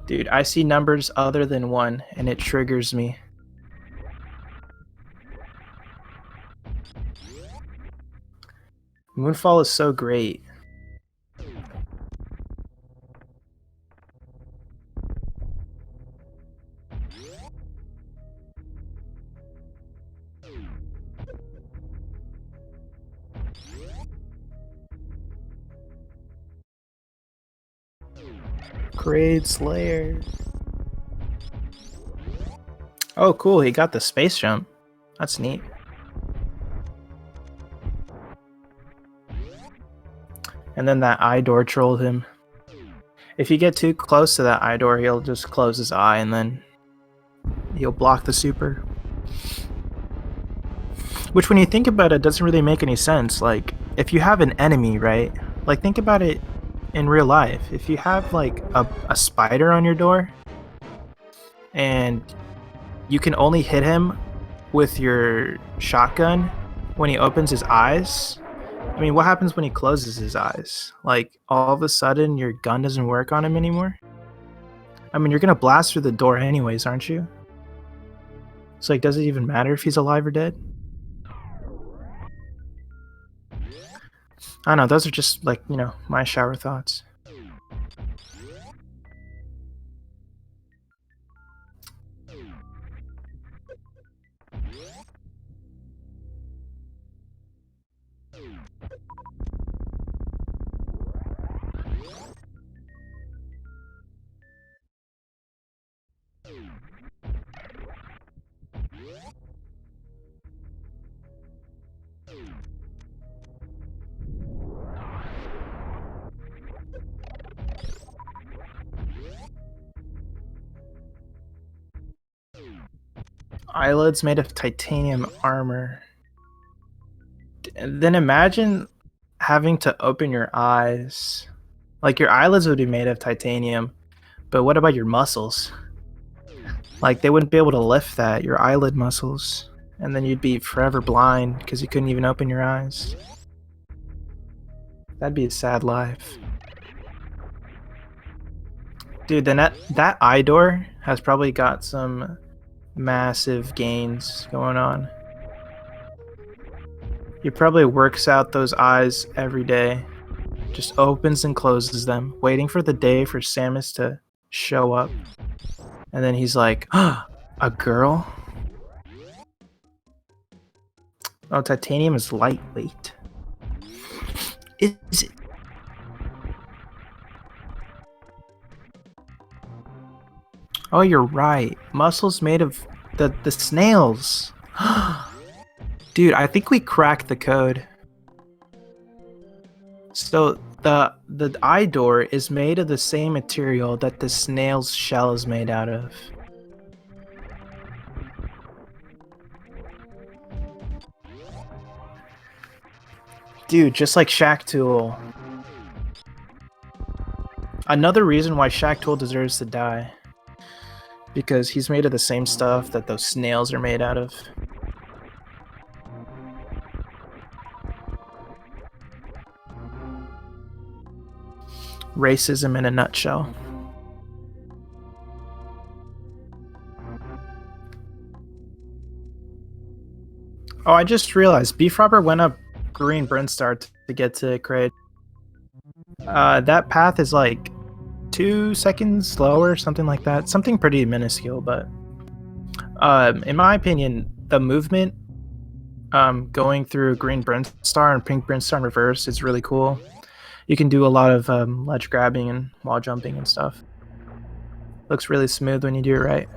Dude, I see numbers other than 1 and it triggers me. Moonfall is so great. Kraid Slayer. Oh, cool. He got the space jump. That's neat. And then that eye door trolled him. If you get too close to that eye door, he'll just close his eye and then he'll block the super. Which, when you think about it, doesn't really make any sense. Like, if you have an enemy, right? Like, think about it in real life. If you have, like, a spider on your door and you can only hit him with your shotgun when he opens his eyes, I mean, what happens when he closes his eyes? Like, all of a sudden, your gun doesn't work on him anymore? I mean, you're gonna blast through the door anyways, aren't you? So, like, does it even matter if he's alive or dead? I don't know, those are just, like, my shower thoughts. Eyelids made of titanium armor. Then imagine having to open your eyes. Like your eyelids would be made of titanium, but what about your muscles? Like they wouldn't be able to lift that, your eyelid muscles. And then you'd be forever blind because you couldn't even open your eyes. That'd be a sad life. Dude, then that eye door has probably got some massive gains going on. He probably works out those eyes every day. Just opens and closes them, waiting for the day for Samus to show up. And then he's like, oh, a girl? Oh, titanium is lightweight. Is it? Oh, you're right. Muscles made of the snails. Dude, I think we cracked the code. So the eye door is made of the same material that the snail's shell is made out of. Dude, just like Shack Tool. Another reason why Shack Tool deserves to die. Because he's made of the same stuff that those snails are made out of. Racism in a nutshell. Oh, I just realized BFrobber went up Green Brinstar to get to Kraid. That path is like 2 seconds slower, something like that. Something pretty minuscule, but in my opinion, the movement going through Green Brinstar and Pink Brinstar in reverse is really cool. You can do a lot of ledge grabbing and wall jumping and stuff. Looks really smooth when you do it right.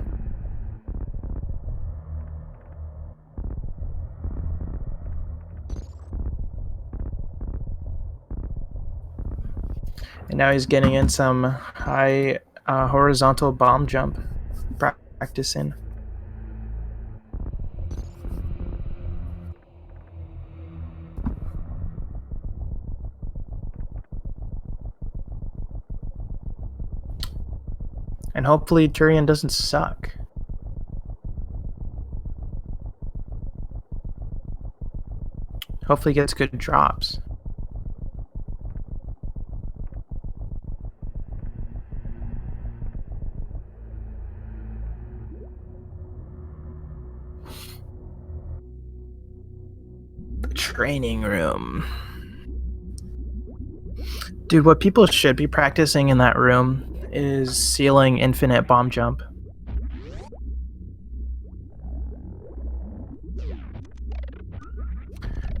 And now he's getting in some high horizontal bomb jump practicing. And hopefully Turian doesn't suck. Hopefully he gets good drops. The training room. Dude, what people should be practicing in that room is ceiling infinite bomb jump.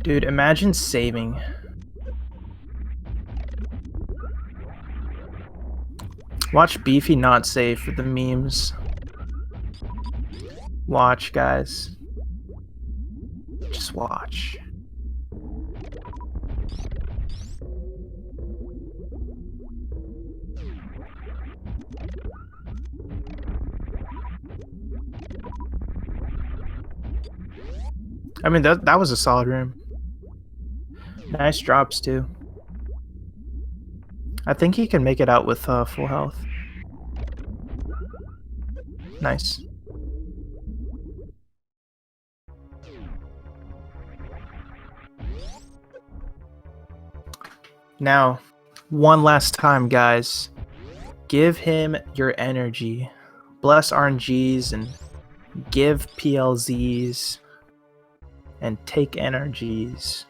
Dude, imagine saving. Watch Beefy not save for the memes. Watch, guys. Just watch. I mean, that was a solid room. Nice drops, too. I think he can make it out with full health. Nice. Now, one last time, guys. Give him your energy. Bless RNGs and give PLZs. And take energies.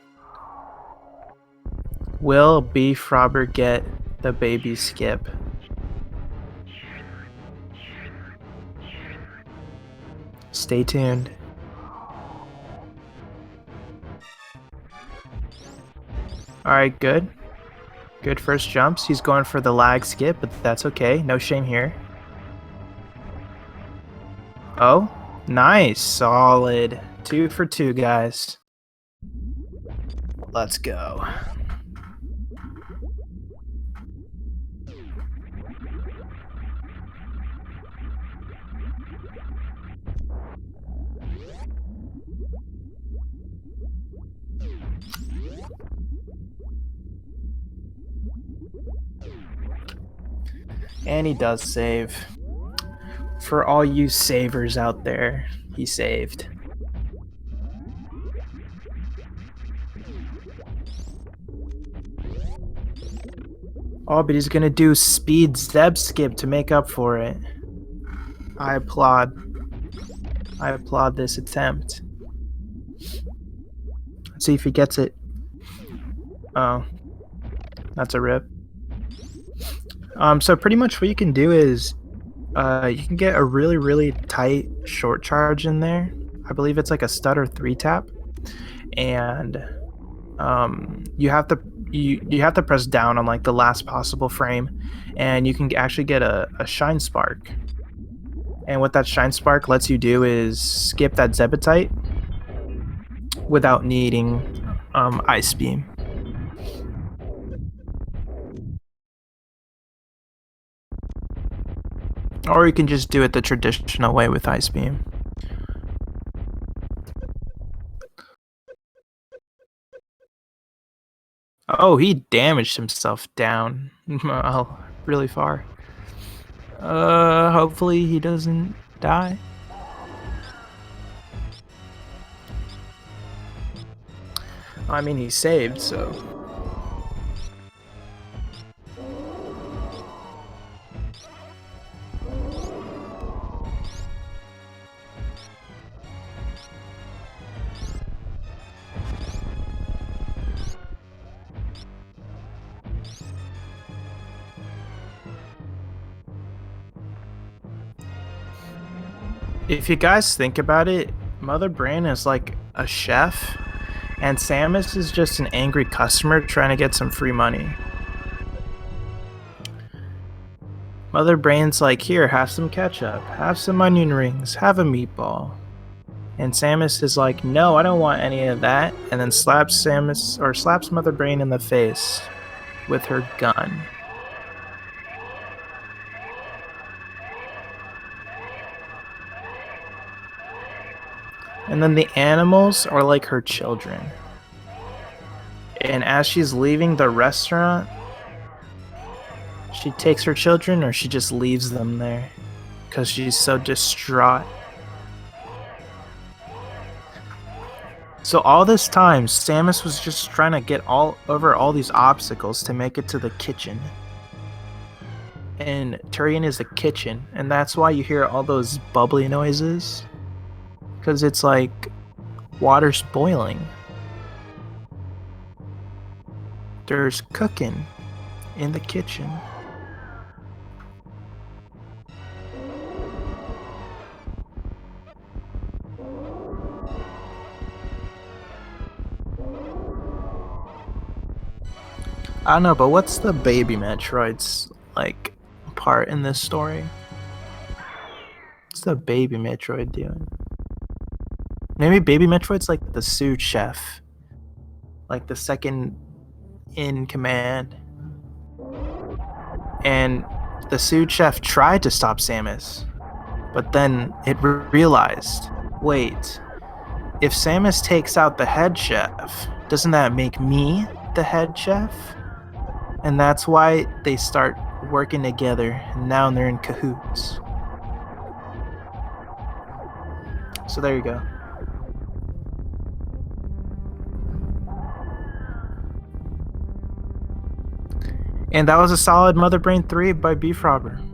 Will BFrobber get the baby skip? Stay tuned. Alright, good. Good first jumps. He's going for the lag skip, but that's okay. No shame here. Oh, nice. Solid. 2 for 2, guys. Let's go. And he does save. For all you savers out there, he saved. Oh, but he's gonna do speed Zeb skip to make up for it. I applaud. I applaud this attempt. Let's see if he gets it. Oh, that's a rip. So pretty much what you can do is you can get a really tight short charge in there. I believe it's like a stutter 3-tap, and you have to press down on like the last possible frame, and you can actually get a shine spark. And what that shine spark lets you do is skip that Zebetite without needing ice beam. Or you can just do it the traditional way with ice beam. Oh, he damaged himself down really far. Hopefully he doesn't die. I mean, he saved, so. If you guys think about it, Mother Brain is like a chef, and Samus is just an angry customer trying to get some free money. Mother Brain's like, here, have some ketchup, have some onion rings, have a meatball. And Samus is like, no, I don't want any of that, and then slaps Mother Brain in the face with her gun. And then the animals are like her children. And as she's leaving the restaurant, she takes her children or she just leaves them there because she's so distraught. So all this time, Samus was just trying to get over all these obstacles to make it to the kitchen. And Turian is the kitchen, and that's why you hear all those bubbly noises. Because it's like water's boiling. There's cooking in the kitchen. I don't know, but what's the baby Metroid's like part in this story? What's the baby Metroid doing? Maybe Baby Metroid's like the sous chef. Like the second in command. And the sous chef tried to stop Samus. But then it realized, wait, if Samus takes out the head chef, doesn't that make me the head chef? And that's why they start working together, and now they're in cahoots. So there you go. And that was a solid Mother Brain 3 by BFrobber.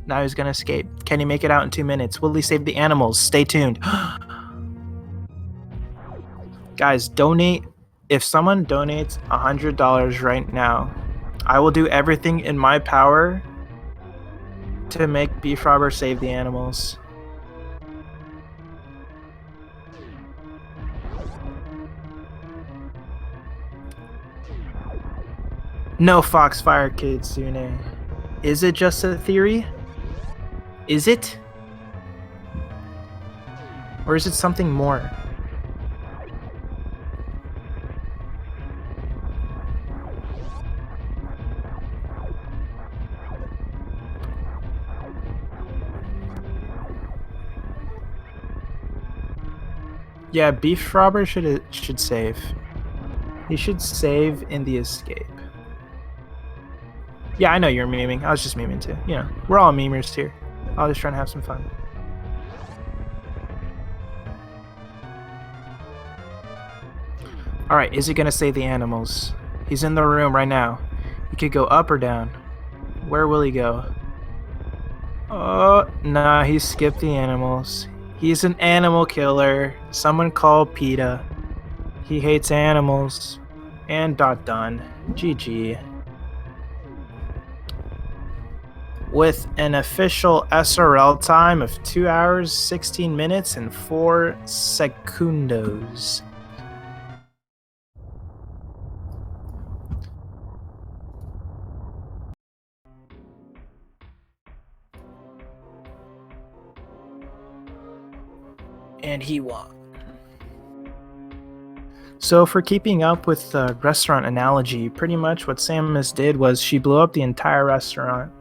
Now he's gonna escape. Can he make it out in 2 minutes? Will he save the animals? Stay tuned. Guys, donate. If someone donates $100 right now, I will do everything in my power to make BFrobber save the animals. No Foxfire Kitsune. Is it just a theory? Is it? Or is it something more? Yeah, BFrobber should save. You should save in the escape. Yeah, I know you're memeing. I was just memeing too. You know, we're all memers here. I was trying to have some fun. Alright, is he gonna save the animals? He's in the room right now. He could go up or down. Where will he go? Oh, nah, he skipped the animals. He's an animal killer. Someone call PETA. He hates animals. And done. GG. With an official SRL time of 2 hours, 16 minutes, and 4 segundos. And he won. So for keeping up with the restaurant analogy, pretty much what Samus did was she blew up the entire restaurant.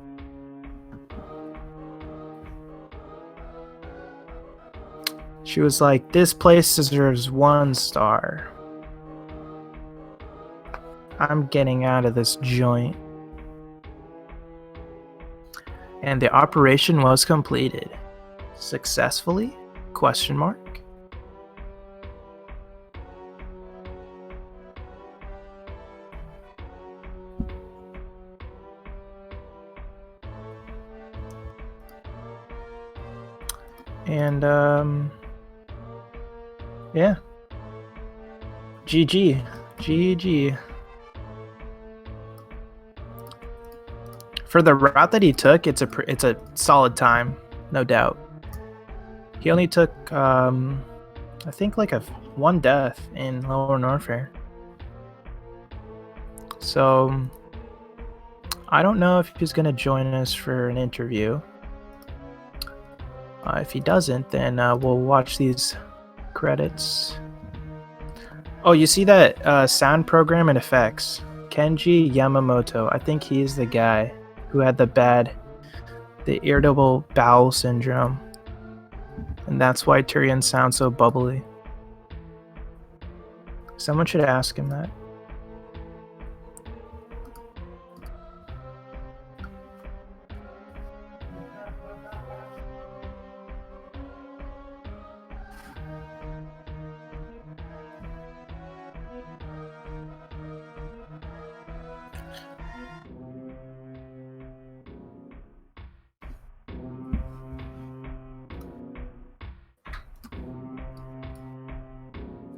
She was like, this place deserves 1 star. I'm getting out of this joint. And the operation was completed. Successfully? Question mark. And yeah. GG. For the route that he took, it's a solid time, no doubt. He only took I think like 1 death in Lower Norfair. So I don't know if he's gonna join us for an interview. If he doesn't, then we'll watch these credits. Oh, you see that sound program and effects? Kenji Yamamoto. I think he's the guy who had the irritable bowel syndrome. And that's why Tyrion sounds so bubbly. Someone should ask him that.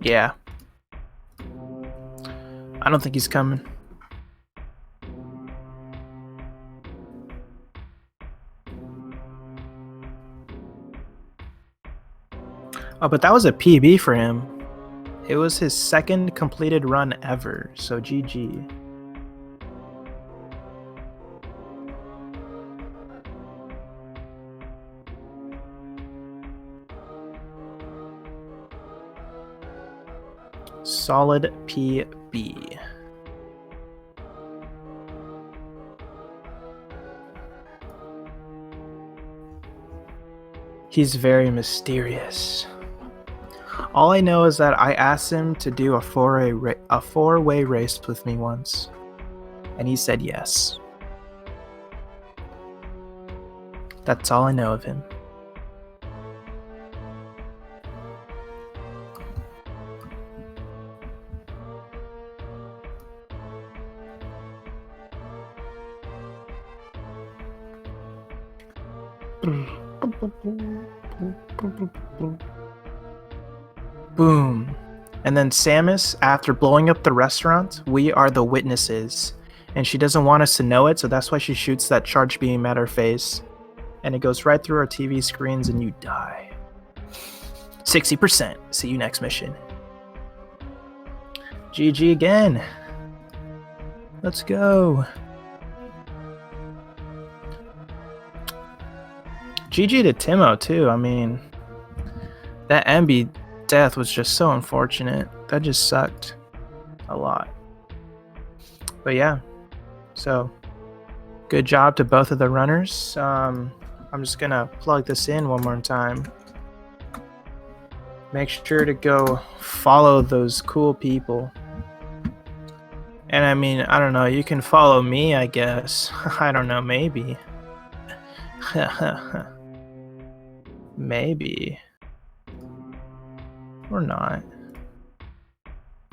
Yeah. I don't think he's coming. Oh, but that was a PB for him. It was his 2nd completed run ever, so GG. Solid PB. He's very mysterious. All I know is that I asked him to do a four-way race with me once, and he said yes. That's all I know of him. Boom. And then Samus, after blowing up the restaurant, we are the witnesses. And she doesn't want us to know it, so that's why she shoots that charge beam at our face. And it goes right through our TV screens and you die. 60%. See you next mission. GG again. Let's go. GG to Timo too. I mean, that MB death was just so unfortunate. That just sucked a lot. But yeah, so good job to both of the runners. I'm just gonna plug this in one more time. Make sure to go follow those cool people. And I mean, I don't know, you can follow me, I guess. I don't know, maybe. Maybe. Or not.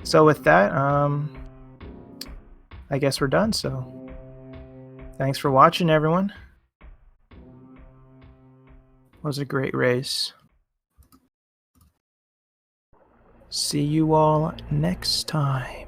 So with that, I guess we're done, so thanks for watching, everyone. It was a great race. See you all next time.